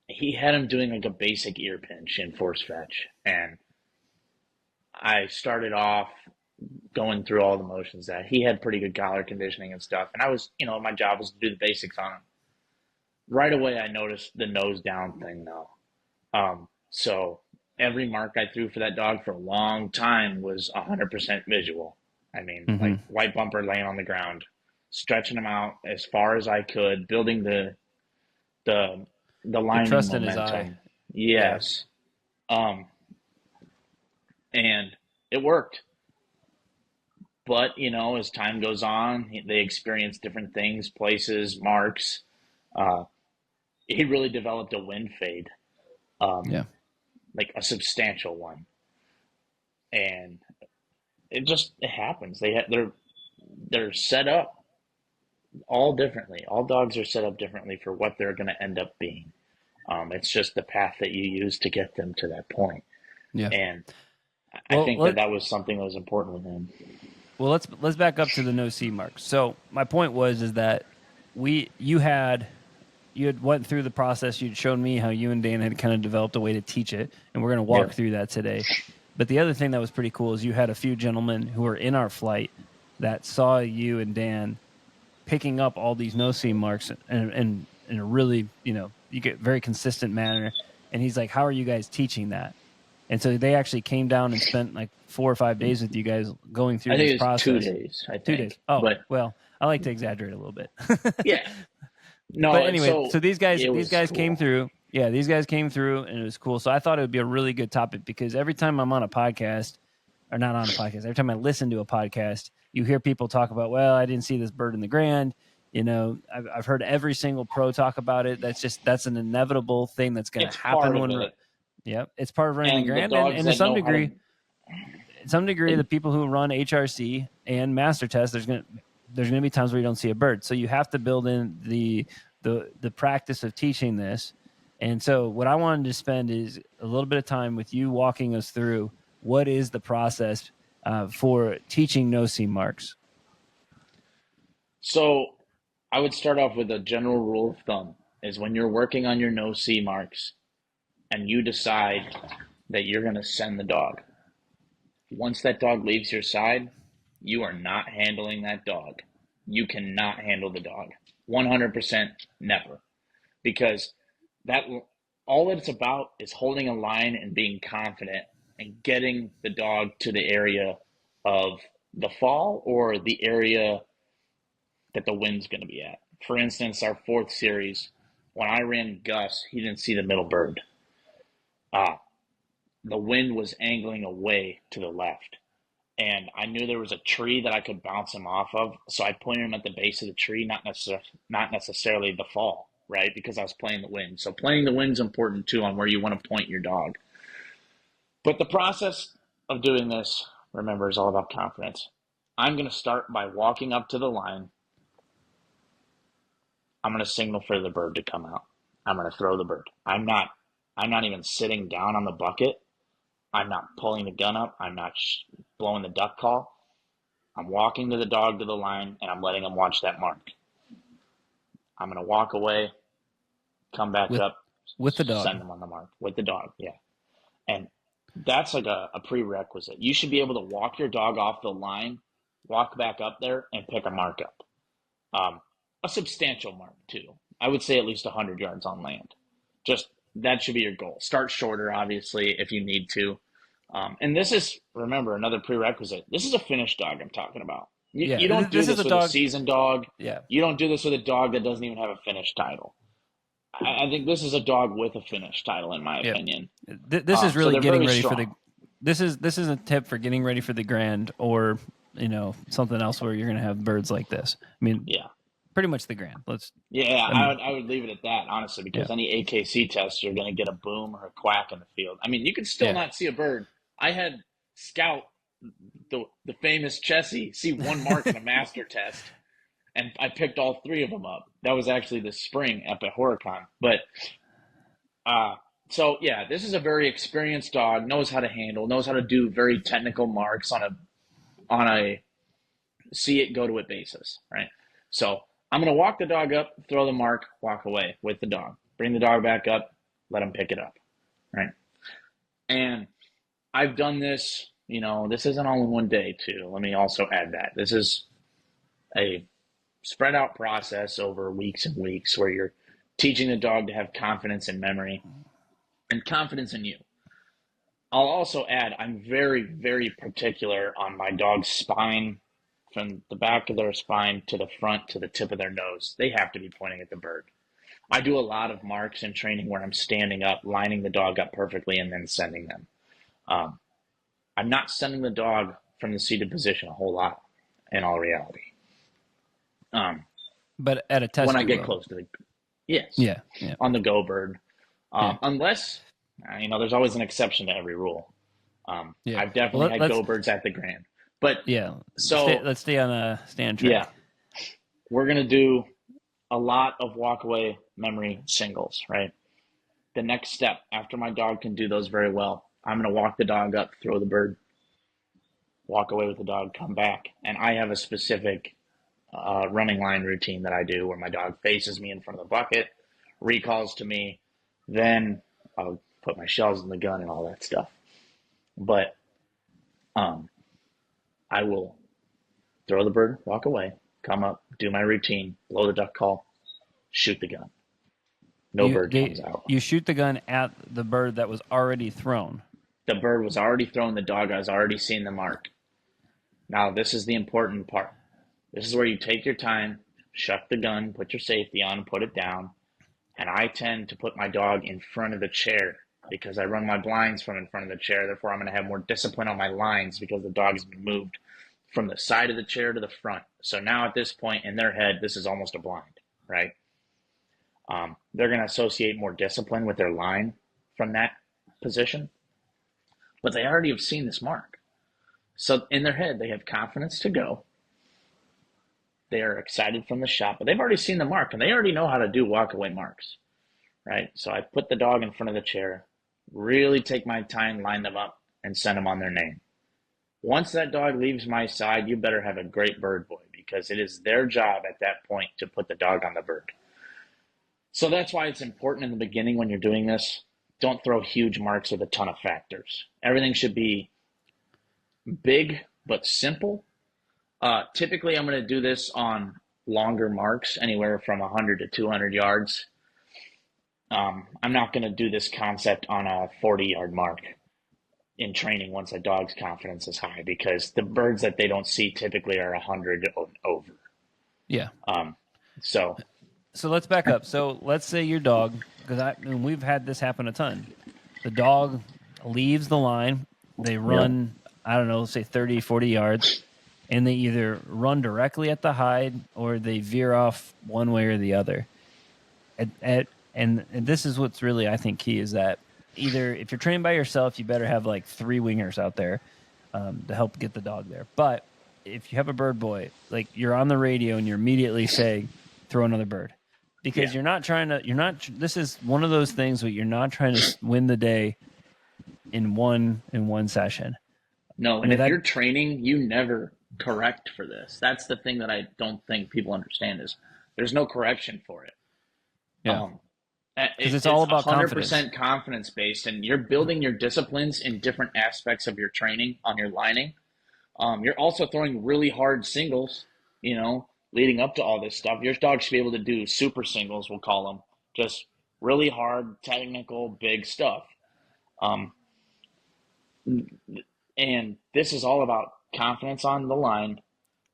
he had him doing like a basic ear pinch in force fetch, and I started off going through all the motions that he had pretty good collar conditioning and stuff, and I was, my job was to do the basics on him. Right away, I noticed the nose down thing though. So every mark I threw for that dog for a long time was 100% visual. I mean, Hmm. like white bumper laying on the ground, stretching him out as far as I could, building the the The lining trust in his eye. momentum. Yeah. Yes. Um, and it worked. But, as time goes on, they experience different things, places, marks. Uh, he really developed a wind fade, um, Yeah. like a substantial one. And it happens. They're set up all differently. All dogs are set up differently for what they're going to end up being. It's just the path that you use to get them to that point. Yeah. And I Well, think that was something that was important with him. let's back up to the no C marks. So my point was is that you had went through the process. You'd shown me how you and Dan had kind of developed a way to teach it, and we're going to walk Yeah. through that today. But the other thing that was pretty cool is you had a few gentlemen who were in our flight that saw you and Dan picking up all these no seam marks and in a really, you get very consistent manner. And he's like, how are you guys teaching that? And so they actually came down and spent like 4 or 5 days with you guys going through I think this it was process. 2 days. I think 2 days. Oh, but well, I like to exaggerate a little bit. yeah, no. But anyway, so these guys it was came cool. through. Yeah, these guys came through, and it was cool. So I thought it would be a really good topic because every time I'm on a podcast, or not on a podcast, every time I listen to a podcast, you hear people talk about, well, I didn't see this bird in the Grand. I've heard every single pro talk about it. That's an inevitable thing that's going It's to happen part of when it, Yep, it's part of running the and the Grand, dogs and to that some know how to. degree, the And, people who run HRC and Master Test, there's gonna be times where you don't see a bird. So you have to build in the practice of teaching this, And so what I wanted to spend is a little bit of time with you walking us through what is the process for teaching no-see marks. So I would start off with a general rule of thumb is when you're working on your no-see marks and you decide that you're going to send the dog. Once that dog leaves your side, you are not handling that dog. You cannot handle the dog. 100% never. Because that all it's about is holding a line and being confident and getting the dog to the area of the fall or the area that the wind's going to be at. For instance, our fourth series, when I ran Gus, he didn't see the middle bird. The wind was angling away to the left. And I knew there was a tree that I could bounce him off of. So I pointed him at the base of the tree, not necessarily the fall, right? Because I was playing the wind. So playing the wind's important too on where you want to point your dog. But the process of doing this, remember, is all about confidence. I'm going to start by walking up to the line. I'm going to signal for the bird to come out. I'm going to throw the bird. I'm not even sitting down on the bucket. I'm not pulling the gun up. I'm not blowing the duck call. I'm walking to the dog to the line, and I'm letting him watch that mark. I'm going to walk away, come back up, with the dog, send him on the mark with the dog. Yeah. And that's like a prerequisite. You should be able to walk your dog off the line, walk back up there, and pick a mark up. A substantial mark, too. I would say at least 100 yards on land. Just that should be your goal. Start shorter, obviously, if you need to. And this is, remember, another prerequisite. This is a finished dog I'm talking about. You don't do this with a seasoned dog. Yeah. You don't do this with a dog that doesn't even have a finished title. I think this is a dog with a finished title, in my opinion. This is really getting ready strong. for the. This is a tip for getting ready for the Grand, or something else where you're going to have birds like this. I mean, yeah, pretty much the Grand. I would leave it at that, honestly, because any AKC tests, you're going to get a boom or a quack in the field. I mean, you can still not see a bird. I had Scout, the famous Chessie, see one mark in a master test, and I picked all three of them up. That was actually this spring up at Horicon. But so yeah, this is a very experienced dog, knows how to handle, knows how to do very technical marks on a see it, go to it basis, right? So I'm going to walk the dog up, throw the mark, walk away with the dog. Bring the dog back up, let him pick it up, right? And I've done this, this isn't all in one day, too. Let me also add that. This is a spread out process over weeks and weeks where you're teaching the dog to have confidence in memory and confidence in you. I'll also add, I'm very, very particular on my dog's spine, from the back of their spine to the front to the tip of their nose. They have to be pointing at the bird. I do a lot of marks in training where I'm standing up, lining the dog up perfectly, and then sending them. I'm not sending the dog from the seated position a whole lot, in all reality. But at a test, when I get close to on the go bird, unless there's always an exception to every rule. I've definitely had go birds at the Grand. But so let's stay on a stand track. Yeah, we're gonna do a lot of walkaway memory singles, right? The next step after my dog can do those very well, I'm gonna walk the dog up, throw the bird, walk away with the dog, come back, and I have a specific running line routine that I do where my dog faces me in front of the bucket, recalls to me, then I'll put my shells in the gun and all that stuff. But I will throw the bird, walk away, come up, do my routine, blow the duck call, shoot the gun. No bird comes out. You shoot the gun at the bird that was already thrown. The bird was already thrown. The dog has already seen the mark. Now, this is the important part. This is where you take your time, shuck the gun, put your safety on, put it down. And I tend to put my dog in front of the chair because I run my blinds from in front of the chair. Therefore, I'm going to have more discipline on my lines because the dog has been moved from the side of the chair to the front. So now at this point in their head, this is almost a blind, right? They're going to associate more discipline with their line from that position. But they already have seen this mark. So in their head, they have confidence to go. They are excited from the shot, but they've already seen the mark, and they already know how to do walk-away marks, right? So I put the dog in front of the chair, really take my time, line them up, and send them on their name. Once that dog leaves my side, you better have a great bird boy, because it is their job at that point to put the dog on the bird. So that's why it's important in the beginning when you're doing this. Don't throw huge marks with a ton of factors. Everything should be big but simple. Typically, I'm going to do this on longer marks, anywhere from 100 to 200 yards. I'm not going to do this concept on a 40-yard mark in training once a dog's confidence is high, because the birds that they don't see typically are 100 over. Yeah. So let's back up. So let's say your dog, because we've had this happen a ton. The dog leaves the line, they run, I don't know, let's say 30, 40 yards, and they either run directly at the hide or they veer off one way or the other. And this is what's really, I think, key, is that either if you're training by yourself, you better have like 3 wingers out there to help get the dog there. But if you have a bird boy, like, you're on the radio and you're immediately saying, throw another bird. Because this is one of those things where you're not trying to win the day in one session. No, and if you're training, you never correct for this. That's the thing that I don't think people understand, is there's no correction for it. Yeah. Because it's all about 100% confidence based, and you're building your disciplines in different aspects of your training on your lining. You're also throwing really hard singles, leading up to all this stuff. Your dog should be able to do super singles, we'll call them, just really hard, technical, big stuff. And this is all about confidence on the line,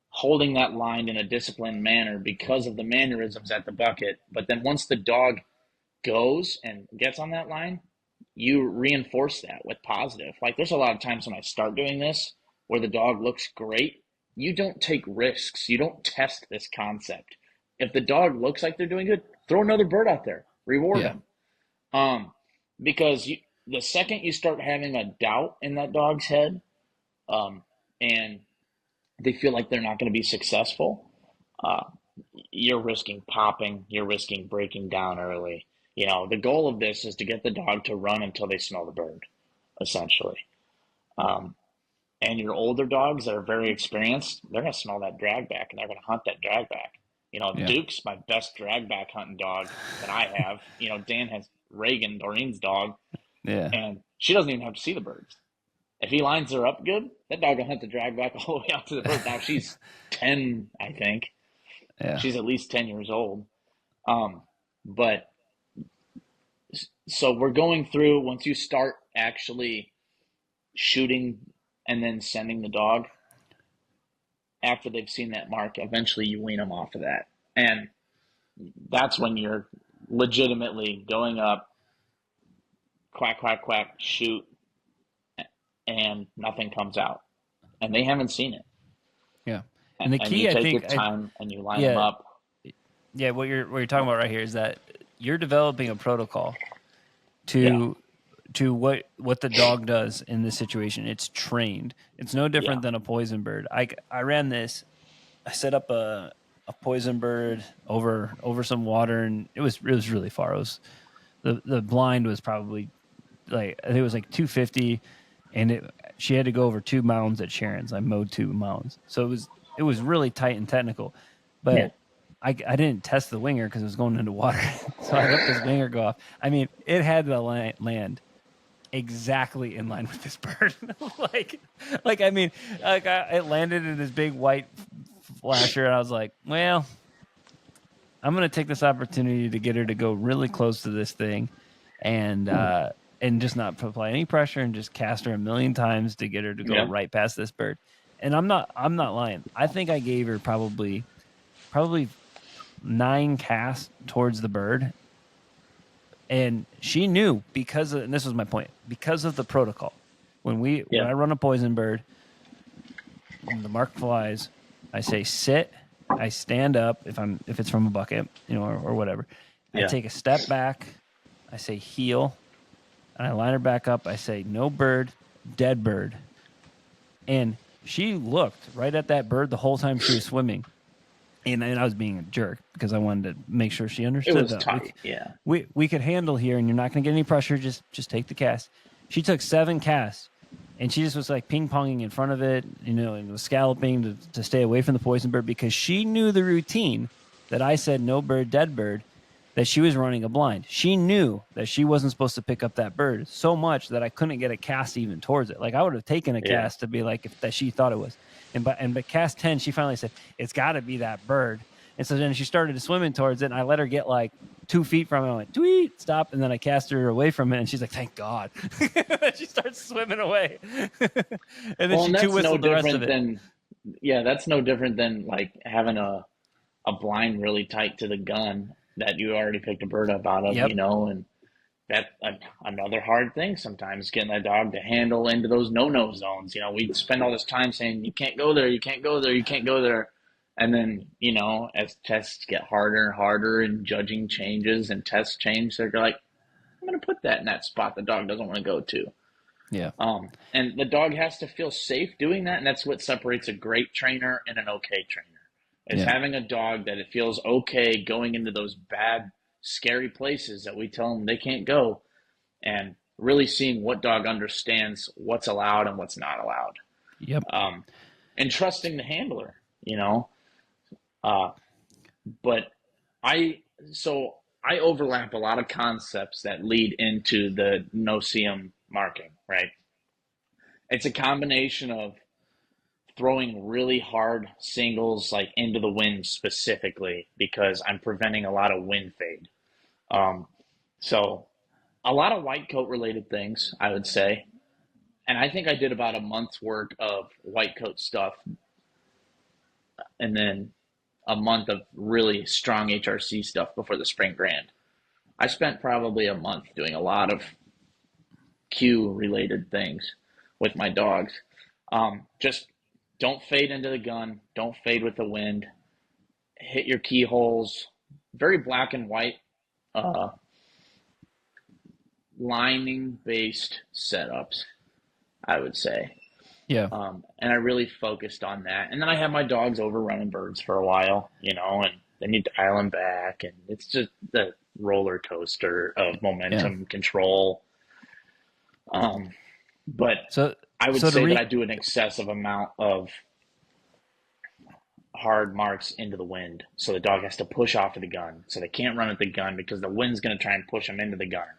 holding that line in a disciplined manner because of the mannerisms at the bucket. But then once the dog goes and gets on that line, you reinforce that with positive. Like, there's a lot of times when I start doing this where the dog looks great. You don't take risks. You don't test this concept. If the dog looks like they're doing good, throw another bird out there. Reward them. Because the second you start having a doubt in that dog's head, and they feel like they're not going to be successful, you're risking popping. You're risking breaking down early. The goal of this is to get the dog to run until they smell the bird, essentially. And your older dogs that are very experienced, they're going to smell that drag back, and they're going to hunt that drag back. Duke's my best drag back hunting dog that I have. Dan has Reagan, Doreen's dog, and she doesn't even have to see the birds. If he lines her up good, that dog will hunt the drag back all the way out to the bird. Now, she's 10, I think. Yeah. She's at least 10 years old. But so we're going through, once you start actually shooting and then sending the dog, after they've seen that mark, eventually you wean them off of that. And that's when you're legitimately going up, quack, quack, quack, shoot, and nothing comes out. And they haven't seen it. Yeah. And the key, you take I think, your time and you line them up. Yeah, what you're talking about right here is that you're developing a protocol to what the dog does in this situation. It's trained. It's no different than a poison bird. I ran this. I set up a poison bird over some water, and it was really far. It was the blind was probably like, I think it was like 250, and she had to go over 2 mounds at Sharon's. I mowed 2 mounds, so it was really tight and technical, but I didn't test the winger because it was going into water. So I let this winger go off. I mean, it had to land exactly in line with this bird. It landed in this big white flasher, and I was like, well, I'm going to take this opportunity to get her to go really close to this thing and just not apply any pressure and just cast her a million times to get her to go right past this bird. And I'm not lying. I think I gave her probably 9 casts towards the bird. And she knew and this was my point, because of the protocol. When I run a poison bird, when the mark flies, I say sit, I stand up if it's from a bucket, or whatever. I take a step back, I say heel, and I line her back up. I say no bird, dead bird. And she looked right at that bird the whole time she was swimming. And I was being a jerk because I wanted to make sure she It understood was that tight, yeah. we could handle here, and you're not going to get any pressure. Just take the cast. She took 7 casts, and she just was like ping ponging in front of it, and was scalloping to stay away from the poison bird because she knew the routine that I said no bird, dead bird. That she was running a blind. She knew that she wasn't supposed to pick up that bird so much that I couldn't get a cast even towards it. Like I would have taken a cast to be like if that she thought it was. But cast 10, she finally said, it's got to be that bird. And so then she started swimming towards it, and I let her get like 2 feet from it. I went, tweet, stop. And then I cast her away from it, and she's like, thank God. She starts swimming away. And then she two-whistled the rest of it. That's no different than like having a blind really tight to the gun that you already picked a bird up out of, and that's another hard thing sometimes, getting that dog to handle into those no-no zones. We spend all this time saying, you can't go there, you can't go there, you can't go there. And then, as tests get harder and harder and judging changes and tests change, they're like, I'm going to put that in that spot the dog doesn't want to go to. Yeah. And the dog has to feel safe doing that, and that's what separates a great trainer and an okay trainer. Is having a dog that it feels okay going into those bad, scary places that we tell them they can't go, and really seeing what dog understands what's allowed and what's not allowed. Yep. And trusting the handler, but I overlap a lot of concepts that lead into the no-see-em marking, right? It's a combination of throwing really hard singles like into the wind specifically because I'm preventing a lot of wind fade. So a lot of white coat related things, I would say. And I think I did about a month's work of white coat stuff and then a month of really strong HRC stuff before the spring grand. I spent probably a month doing a lot of cue related things with my dogs. Just don't fade into the gun. Don't fade with the wind. Hit your keyholes. Very black and white, lining-based setups, I would say. Yeah. And I really focused on that. And then I had my dogs over running birds for a while, and then you dial them back. And it's just the roller coaster of momentum control. But so I would say that I do an excessive amount of hard marks into the wind. So the dog has to push off of the gun. So they can't run at the gun because the wind's going to try and push them into the gunner.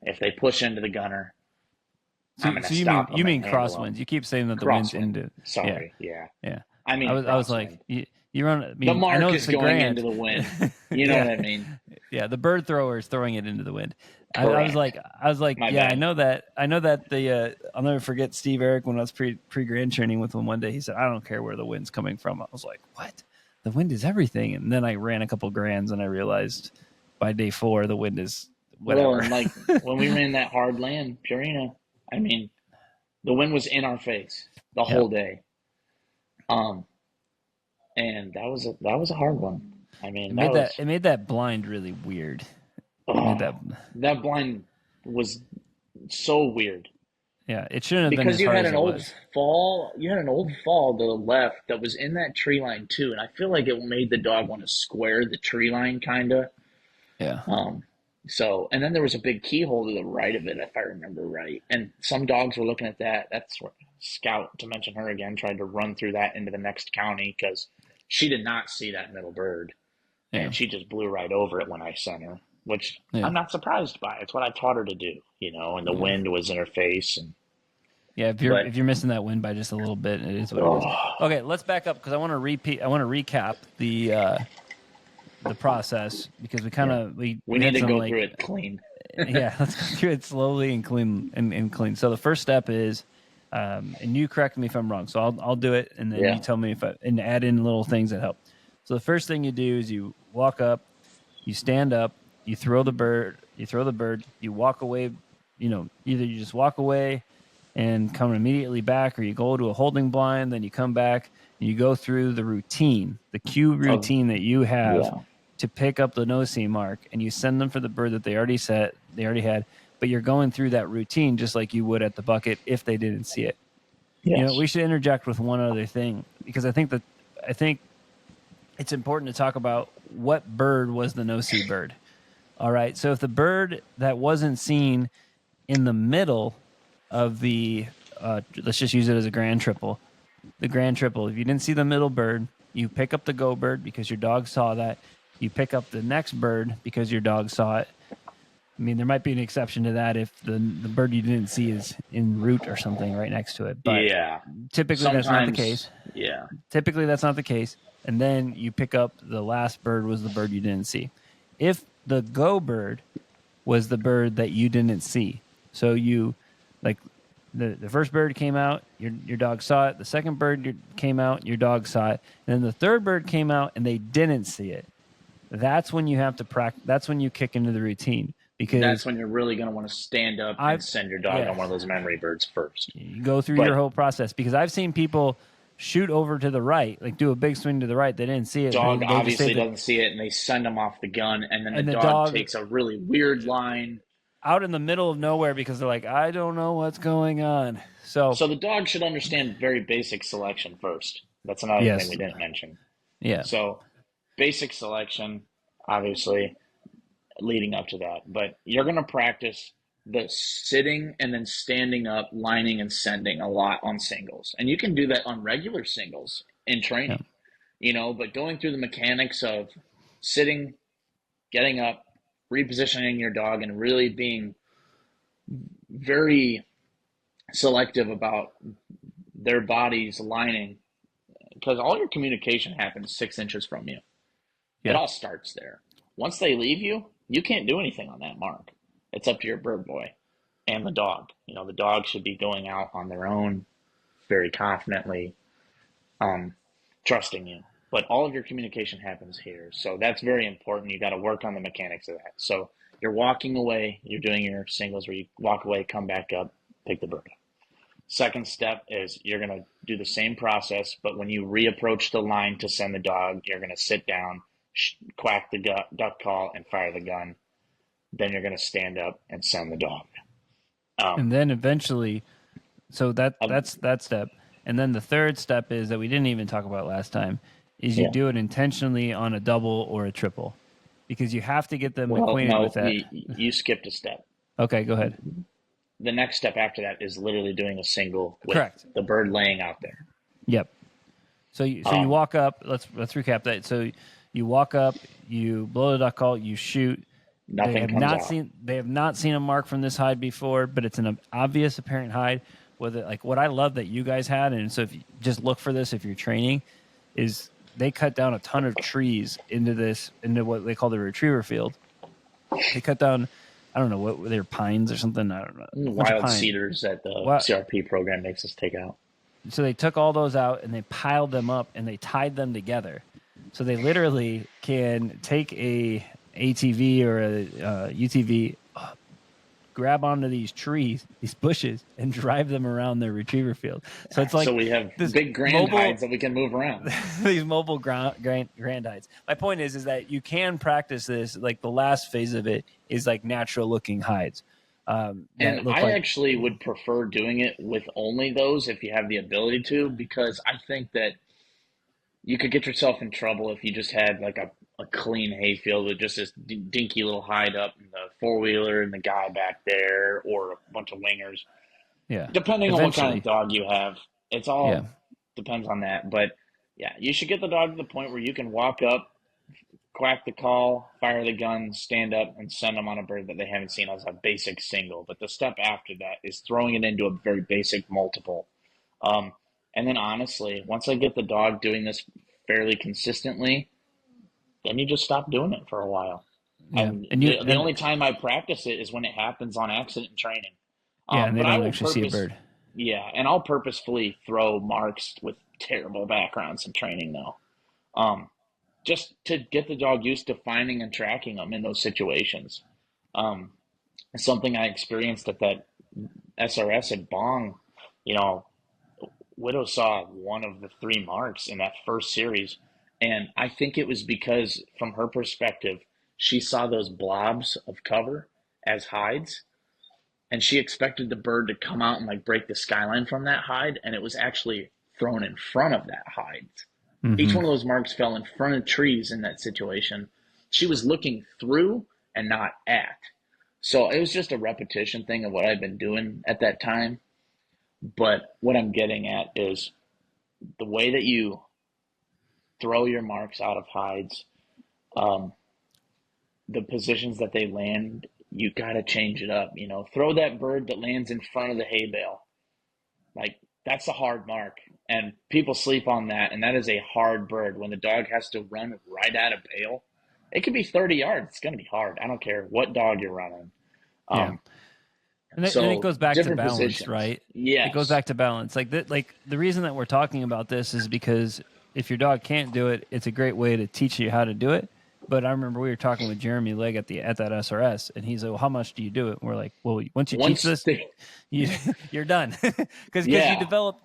If they push into the gunner, I'm going to stop them. You mean crosswinds. You keep saying that the wind's into. Sorry, yeah. I mean, I was like, you run. I mean, the mark I know is going into the wind. You know what I mean? Yeah, the bird thrower is throwing it into the wind. I was like, My yeah, bad. I know that. The I'll never forget Steve Ihrke when I was pre grand training with him one day. He said, I don't care where the wind's coming from. I was like, what? The wind is everything. And then I ran a couple grands and I realized by day 4 the wind is whatever. Well, and like when we ran that hard land Purina, I mean, the wind was in our face the whole day. And that was a hard one. I mean, it made that blind really weird. That blind was so weird. Yeah, it shouldn't have been because as you hard had as an it old was. fall. You had an old fall to the left that was in that tree line too, and I feel like it made the dog want to square the tree line, kind of. Yeah. So, and then there was a big keyhole to the right of it, if I remember right. And some dogs were looking at that. That's where Scout, to mention her again, tried to run through that into the next county because she did not see that middle bird, and she just blew right over it when I sent her. Which I'm not surprised by. It's what I taught her to do, and the wind was in her face. And if you're missing that wind by just a little bit, it is what it is. Okay, let's back up because I want to recap the process because we kind of we need to go through it clean. Let's go through it slowly and clean and clean. So the first step is, and you correct me if I'm wrong. So I'll do it, and then you tell me and add in little things that help. So the first thing you do is you walk up, you stand up. You throw the bird, you walk away, either you just walk away and come immediately back, or you go to a holding blind, then you come back and you go through the routine, the cue routine that you have to pick up the no-see mark, and you send them for the bird that they already had, but you're going through that routine just like you would at the bucket if they didn't see it. Yes. We should interject with one other thing because I think it's important to talk about what bird was the no-see bird. All right. So if the bird that wasn't seen in the middle of the, let's just use it as a grand triple, the grand triple, if you didn't see the middle bird, you pick up the go bird because your dog saw that. You pick up the next bird because your dog saw it. I mean, there might be an exception to that if the bird you didn't see is en route or something right next to it. But Yeah. typically that's not the case. Yeah. Typically that's not the case. And then you pick up the last bird was the bird you didn't see. If the go bird was the bird that you didn't see, so you like the first bird came out, your dog saw it. The second bird came out, your dog saw it. And then the third bird came out and they didn't see it. That's when you have to practice. That's when you kick into the routine. Because that's when you're really going to want to stand up and send your dog on one of those memory birds first. You go through your whole process, because I've seen people shoot over to the right, like do a big swing to the right. They didn't see it. Dog obviously doesn't see it, and they send them off the gun, and then the dog takes a really weird line out in the middle of nowhere because they're like, I don't know what's going on. So the dog should understand very basic selection first. That's another thing we didn't mention. Yeah. So basic selection, obviously, leading up to that. But you're going to practice the sitting and then standing up, lining and sending a lot on singles. And you can do that on regular singles in training, but going through the mechanics of sitting, getting up, repositioning your dog, and really being very selective about their body's lining, because all your communication happens 6 inches from you. Yeah. It all starts there. Once they leave you, you can't do anything on that mark. It's up to your bird boy and the dog. The dog should be going out on their own, very confidently, trusting you. But all of your communication happens here. So that's very important. You got to work on the mechanics of that. So you're walking away, you're doing your singles where you walk away, come back up, pick the bird up. Second step is you're going to do the same process, but when you reapproach the line to send the dog, you're going to sit down, quack the duck call, and fire the gun. Then you're going to stand up and send the dog. And then eventually, so that's that step. And then the third step is that we didn't even talk about last time, is you do it intentionally on a double or a triple, because you have to get them acquainted with that. You skipped a step. Okay, go ahead. The next step after that is literally doing a single with Correct. the bird laying out there. Yep. So you walk up. Let's recap that. So you walk up, you blow the duck call, you shoot. Nothing comes out. They have not seen a mark from this hide before, but it's an obvious, apparent hide. What I love that you guys had, and so if you just look for this if you're training, is they cut down a ton of trees into what they call the retriever field. They cut down, I don't know what they're, pines or something. I don't know. Wild cedars that the CRP program makes us take out. So they took all those out and they piled them up and they tied them together. So they literally can take a ATV or a UTV, grab onto these trees, these bushes, and drive them around their retriever field. So it's like, so we have big grand hides that we can move around. These mobile grand hides. My point is that you can practice this. Like the last phase of it is like natural looking hides. And I actually would prefer doing it with only those if you have the ability to, because I think that you could get yourself in trouble if you just had like a clean hayfield with just this dinky little hide up and the four-wheeler and the guy back there, or a bunch of wingers. Yeah. Depending on what kind of dog you have. It's all depends on that. But yeah, you should get the dog to the point where you can walk up, quack the call, fire the gun, stand up, and send them on a bird that they haven't seen as a basic single. But the step after that is throwing it into a very basic multiple. And then honestly, once I get the dog doing this fairly consistently, then you just stop doing it for a while. Yeah. And the only time I practice it is when it happens on accident in training. And they don't actually see a bird. Yeah, and I'll purposefully throw marks with terrible backgrounds in training, though. Just to get the dog used to finding and tracking them in those situations. Something I experienced at that SRS at Bong, Widow saw one of the 3 marks in that first series. And I think it was because, from her perspective, she saw those blobs of cover as hides. And she expected the bird to come out and break the skyline from that hide. And it was actually thrown in front of that hide. Each Mm-hmm. one of those marks fell in front of trees in that situation. She was looking through and not at. So it was just a repetition thing of what I'd been doing at that time. But what I'm getting at is the way that you throw your marks out of hides, um, the positions that they land, you got to change it up. Throw that bird that lands in front of the hay bale. Like, that's a hard mark. And people sleep on that. And that is a hard bird. When the dog has to run right at a bale, it could be 30 yards. It's going to be hard. I don't care what dog you're running. Yeah. Um, And it so goes back to different balance, positions. right? It goes Yes. back to balance. Like the reason that we're talking about this is because if your dog can't do it, it's a great way to teach you how to do it. But I remember we were talking with Jeremy Legg at that SRS, and he's like, "Well, how much do you do it?" And we're like, "Well, once you teach this, you're done," because Yeah.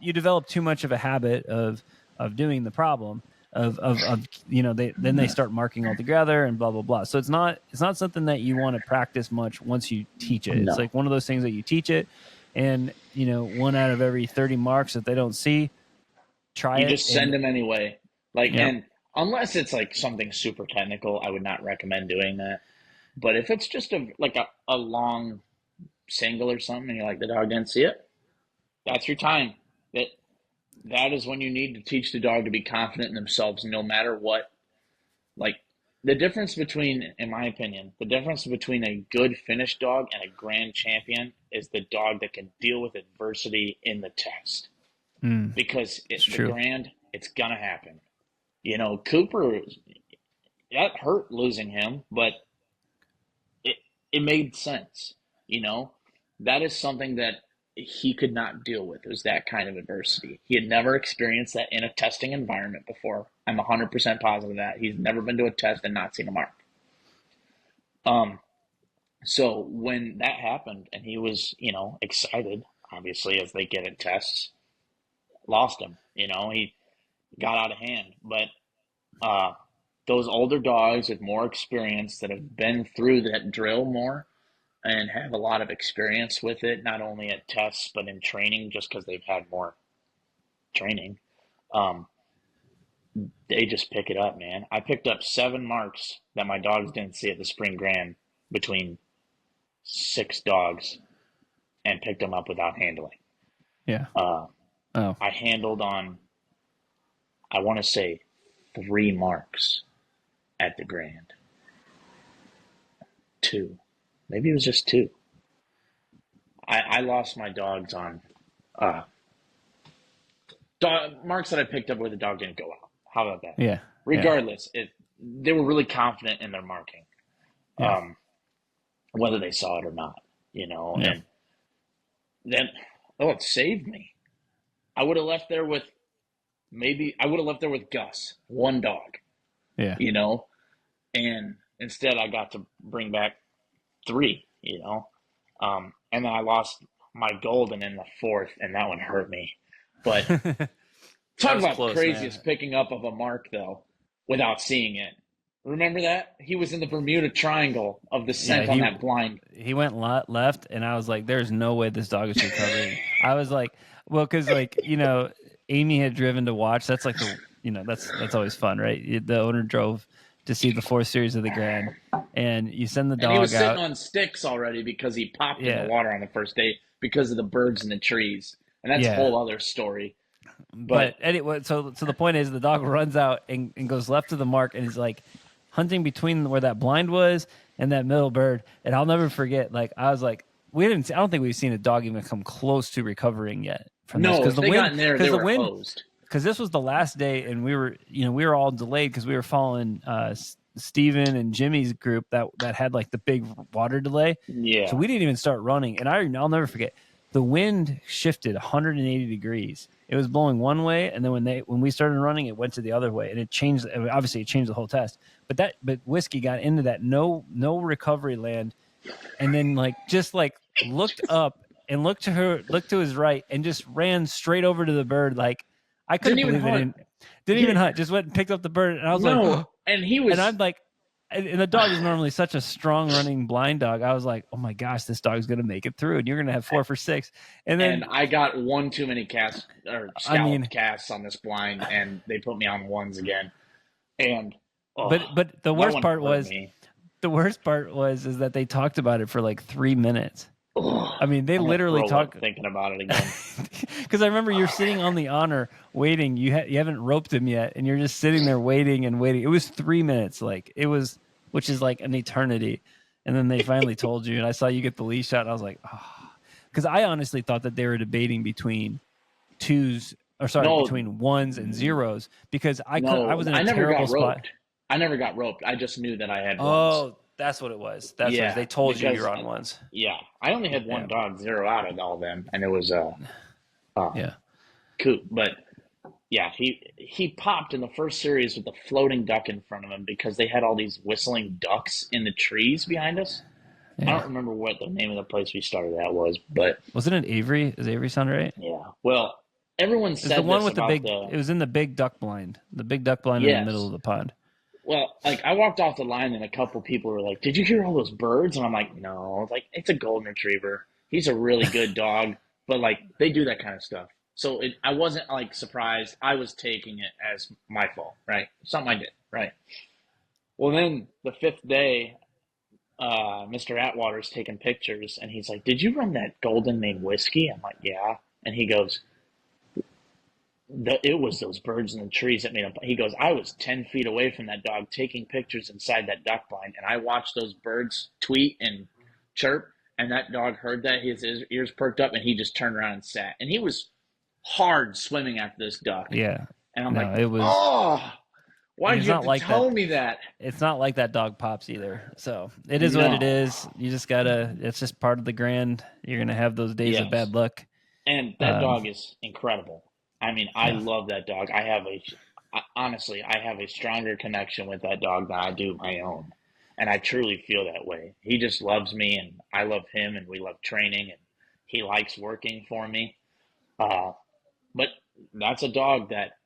you develop too much of a habit of doing the problem of they start marking all together and blah blah blah. So it's not something that you want to practice much once you teach it. It's No. like one of those things that you teach it, and 1 out of every 30 marks that they don't see, try You it. just send them anyway. Like, Yep. and unless it's like something super technical, I would not recommend doing that. But if it's just a long single or something, and you're like, the dog didn't see it, that's your time. That is when you need to teach the dog to be confident in themselves, no matter what. Like, the difference between, in my opinion, the difference between a good finished dog and a grand champion is the dog that can deal with adversity in the test. Because It's the true. grand, it's gonna happen. Cooper, that hurt losing him, but it made sense. That is something that he could not deal with. It was that kind of adversity. He had never experienced that in a testing environment before. I'm 100% positive of that. He's never been to a test and not seen a mark. So when that happened and he was, excited, obviously, as they get at tests, lost him. He got out of hand. But those older dogs with more experience that have been through that drill more and have a lot of experience with it, not only at tests but in training, just because they've had more training, um, they just pick it up, man. I picked up 7 marks that my dogs didn't see at the spring grand between 6 dogs and picked them up without handling. Yeah. Uh, Oh. I handled on, I want to say, 3 marks at the grand. 2. Maybe it was just 2. I lost my dogs on marks that I picked up where the dog didn't go out. How about that? Yeah. Regardless, they were really confident in their marking, Yeah. whether they saw it or not, Yeah. and then, it saved me. I would have left there with Gus, 1 dog, Yeah. and instead I got to bring back 3, and then I lost my golden in the 4th, and that one hurt me. But talk was about close, the craziest man. picking up of a mark, though, without seeing it. Remember that? He was in the Bermuda Triangle of the scent on that blind. He went left, and I was like, "There's no way this dog is recovering." I was like, "Well, because Amy had driven to watch. That's like that's always fun, right? The owner drove to see the 4th series of the Grand, and you send the dog And he was sitting out. on sticks already because he popped in Yeah. the water on the first day because of the birds and the trees. And that's a whole other story. But anyway, so the point is, the dog runs out and goes left to the mark, and is like hunting between where that blind was and that middle bird. And I'll never forget. Like, I was like, I don't think we've seen a dog even come close to recovering yet from this, No, because if the they wind, got in there, they the were wind, hosed. because this was the last day, and we were all delayed because we were following Steven and Jimmy's group that had like the big water delay. Yeah. So we didn't even start running, and I'll never forget. The wind shifted 180 degrees. It was blowing one way, and then when we started running, it went to the other way, and it changed. Obviously, it changed the whole test. But Whiskey got into that no recovery land, and then just looked up and looked to his right, and just ran straight over to the bird. Like, I couldn't believe it. Didn't even hunt. Just went and picked up the bird, and I was like, and he was. And I'm like, and the dog is normally such a strong running blind dog. I was like, oh my gosh, this dog's going to make it through, and you're going to have 4 for 6. And then I got one too many casts or scalloped casts on this blind, and they put me on ones again. And but the worst part was is that they talked about it for like 3 minutes. I mean, they literally talk thinking about it again. Because I remember you're sitting on the honor waiting. You haven't roped him yet, and you're just sitting there waiting and waiting. It was 3 minutes, which is like an eternity. And then they finally told you, and I saw you get the leash out, and I was like, oh, because I honestly thought that they were debating between between ones and zeros, because I was in a terrible spot. I never got roped. I just knew that I had ones. Oh, that's what it was. That's what they told you you're on ones. Yeah, I only had one dog zero out of all of them, and it was Coop. But yeah, he popped in the first series with a floating duck in front of him because they had all these whistling ducks in the trees behind us. Yeah. I don't remember what the name of the place we started at was, but wasn't it Avery? Does Avery sound right? Yeah. Well, everyone said the one with the big. It was in the big duck blind. The big duck blind in the middle of the pond. Well, like I walked off the line and a couple people were like, "Did you hear all those birds?" And I'm like, "No." Like it's a golden retriever. He's a really good dog, but like they do that kind of stuff. So I wasn't like surprised. I was taking it as my fault, right? Something I did, right? Well, then the 5th day, Mr. Atwater's taking pictures, and he's like, "Did you run that golden named Whiskey?" I'm like, "Yeah." And he goes, it was those birds in the trees that made him. He goes, I was 10 feet away from that dog taking pictures inside that duck blind, and I watched those birds tweet and chirp, and that dog heard that. His ears perked up, and he just turned around and sat. And he was hard swimming after this duck. Yeah. And I'm why did you have to tell me that? It's not like that dog pops either. So it is what it is. You just gotta. It's just part of the grand. You're gonna have those days of bad luck. And that dog is incredible. I mean, I love that dog. Honestly, I have a stronger connection with that dog than I do my own. And I truly feel that way. He just loves me, and I love him, and we love training, and he likes working for me. But that's a dog that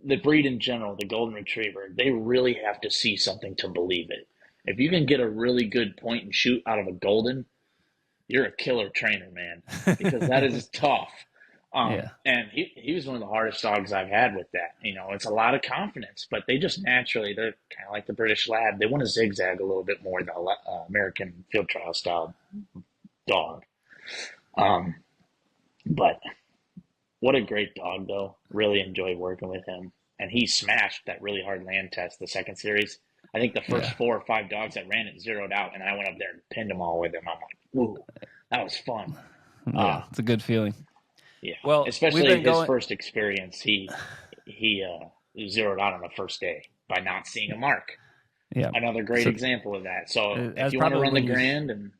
the breed in general, the golden retriever, they really have to see something to believe it. If you can get a really good point and shoot out of a golden, you're a killer trainer, man, because that is tough. And he was one of the hardest dogs I've had with that. You know, it's a lot of confidence, but they just naturally, they're kind of like the British Lab. They want to zigzag a little bit more than American field trial style dog. But what a great dog, though. Really enjoyed working with him. And he smashed that really hard land test, the second series. I think the first 4 or 5 dogs that ran it zeroed out, and I went up there and pinned them all with him. I'm like, ooh, that was fun. Yeah, it's a good feeling. Yeah, well, especially his first experience, he zeroed out on the first day by not seeing a mark. Yeah, another great example of that. So if you want to run the grand and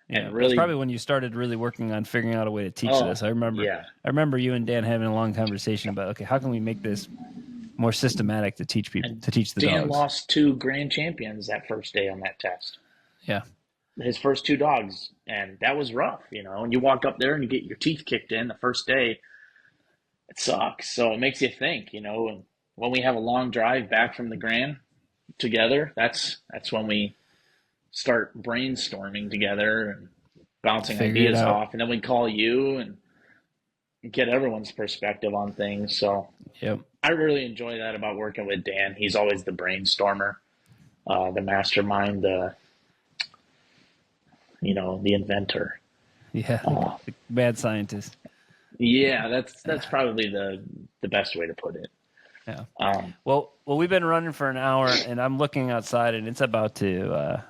really, that's probably when you started really working on figuring out a way to teach this. I remember you and Dan having a long conversation about how can we make this more systematic to teach people to teach the dogs. Dan lost 2 grand champions that first day on that test. Yeah. His first 2 dogs, and that was rough, you know. And you walk up there and you get your teeth kicked in the first day. It sucks. So it makes you think, you know. And when we have a long drive back from the Grand together, that's when we start brainstorming together and bouncing ideas off. And then we call you and get everyone's perspective on things. So I really enjoy that about working with Dan. He's always the brainstormer, the mastermind, the inventor. Yeah, the mad scientist. Yeah, that's probably the best way to put it. Yeah. Well, we've been running for an hour, and I'm looking outside, and it's about to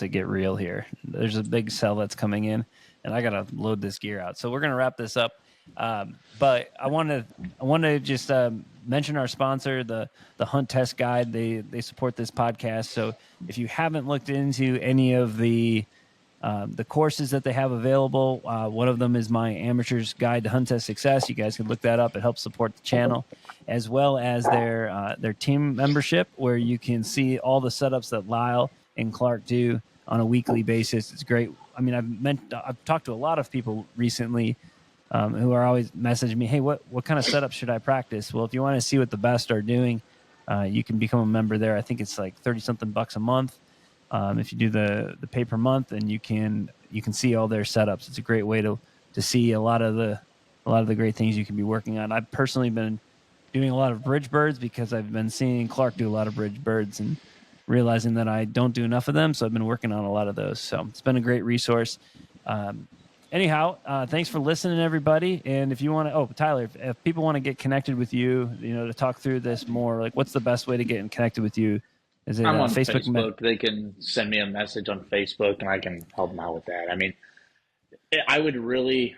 get real here. There's a big cell that's coming in, and I gotta load this gear out. So we're gonna wrap this up. But I want to just mention our sponsor, the Hunt Test Guide. They support this podcast. So if you haven't looked into any of the courses that they have available, one of them is my Amateur's Guide to Hunt Test Success. You guys can look that up. It helps support the channel, as well as their team membership, where you can see all the setups that Lyle and Clark do on a weekly basis. It's great. I mean, I've talked to a lot of people recently who are always messaging me, hey, what kind of setup should I practice? Well, if you want to see what the best are doing, You can become a member there. I think it's like 30 something bucks a month. If you do the pay per month, and you can see all their setups. It's a great way to see a lot of the great things you can be working on. I've personally been doing a lot of bridge birds because I've been seeing Clark do a lot of bridge birds and realizing that I don't do enough of them. So I've been working on a lot of those. So it's been a great resource. Anyhow, thanks for listening, everybody. And if you want to, Tyler, if people want to get connected with you, to talk through this more, like what's the best way to get connected with you? Is it I'm on Facebook? They can send me a message on Facebook and I can help them out with that. I mean, I would really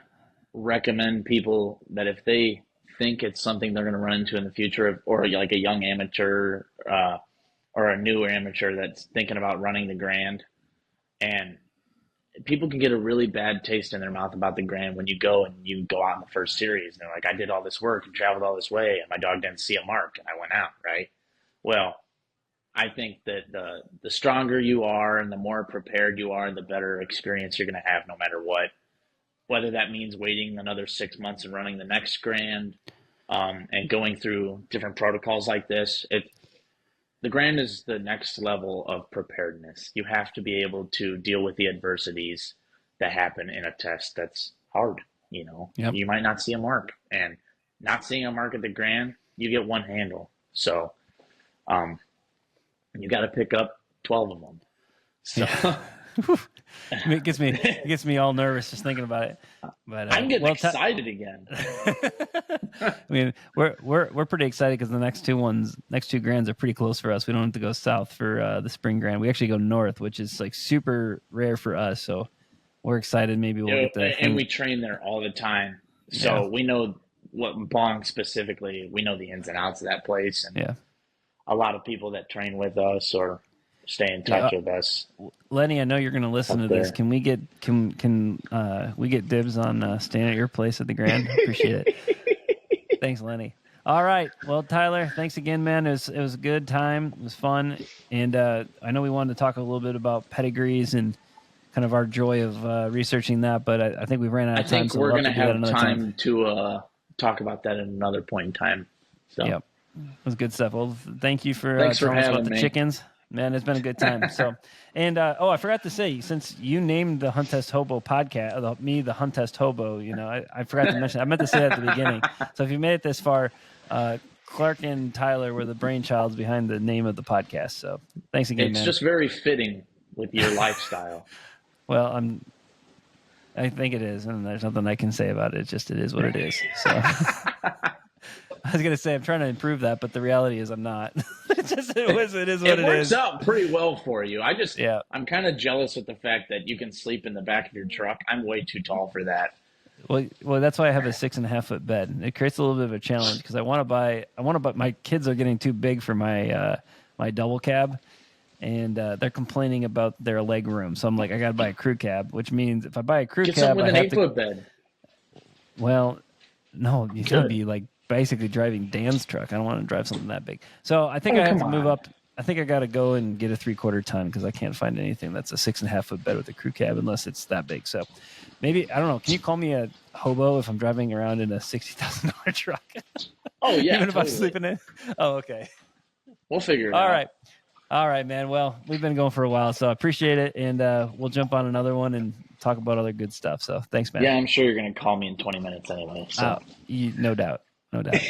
recommend people that if they think it's something they're going to run into in the future, or like a young amateur or a new amateur that's thinking about running the Grand, and people can get a really bad taste in their mouth about the Grand when you go out in the first series and they're like, I did all this work and traveled all this way and my dog didn't see a mark and I went out, right? Well, I think that the stronger you are and the more prepared you are, the better experience you're going to have no matter what. Whether that means waiting another 6 months and running the next Grand, and going through different protocols like this. The Grand is the next level of preparedness. You have to be able to deal with the adversities that happen in a test that's hard. Yep. You might not see a mark, and not seeing a mark at the Grand, you get one handle. So, you got to pick up 12 of them. So it gets me all nervous just thinking about it. But I'm getting excited again. I mean, we're pretty excited because the next two Grands are pretty close for us. We don't have to go south for the spring Grand. We actually go north, which is like super rare for us. So we're excited. Maybe we'll get there. And we train there all the time, so we know what Bong specifically. We know the ins and outs of that place, and a lot of people that train with us or stay in touch with us. Lenny, I know you're going to listen to this. Can we get we get dibs on staying at your place at the Grand? Appreciate it. Thanks, Lenny. All right. Well, Tyler, thanks again, man. It was a good time. It was fun. And I know we wanted to talk a little bit about pedigrees and kind of our joy of researching that, but I think we ran out of time. I think we're going to have time to talk about that at another point in time. So. Yep. It was good stuff. Well, thank you for Thanks for telling us about having the me. chickens. Man, it's been a good time. So, and I forgot to say, since you named the Hunt Test Hobo podcast, the Hunt Test Hobo, I forgot to mention. I meant to say that at the beginning. So, if you made it this far, Clark and Tyler were the brainchilds behind the name of the podcast. So, thanks again, man. It's just very fitting with your lifestyle. Well, I think it is, and there's nothing I can say about it. It is what it is. So. I was going to say, I'm trying to improve that, but the reality is I'm not. It is what it is. It works out pretty well for you. I'm kind of jealous with the fact that you can sleep in the back of your truck. I'm way too tall for that. Well, that's why I have a 6.5 foot bed. It creates a little bit of a challenge because I want to buy, my kids are getting too big for my double cab, and they're complaining about their leg room. So I'm like, I got to buy a crew cab, which means if I buy a crew cab, with an 8-foot bed. Well, no, you got to be like, basically driving Dan's truck. I don't want to drive something that big. So I think I have to move up. I think I got to go and get a 3/4 ton because I can't find anything that's a 6.5 foot bed with a crew cab unless it's that big. So maybe, I don't know. Can you call me a hobo if I'm driving around in a $60,000 truck? Oh, yeah. Even if I'm sleeping in? Oh, okay. We'll figure it out. All right, man. Well, we've been going for a while, so I appreciate it. And we'll jump on another one and talk about other good stuff. So thanks, man. Yeah, I'm sure you're going to call me in 20 minutes anyway. So. No doubt. No doubt.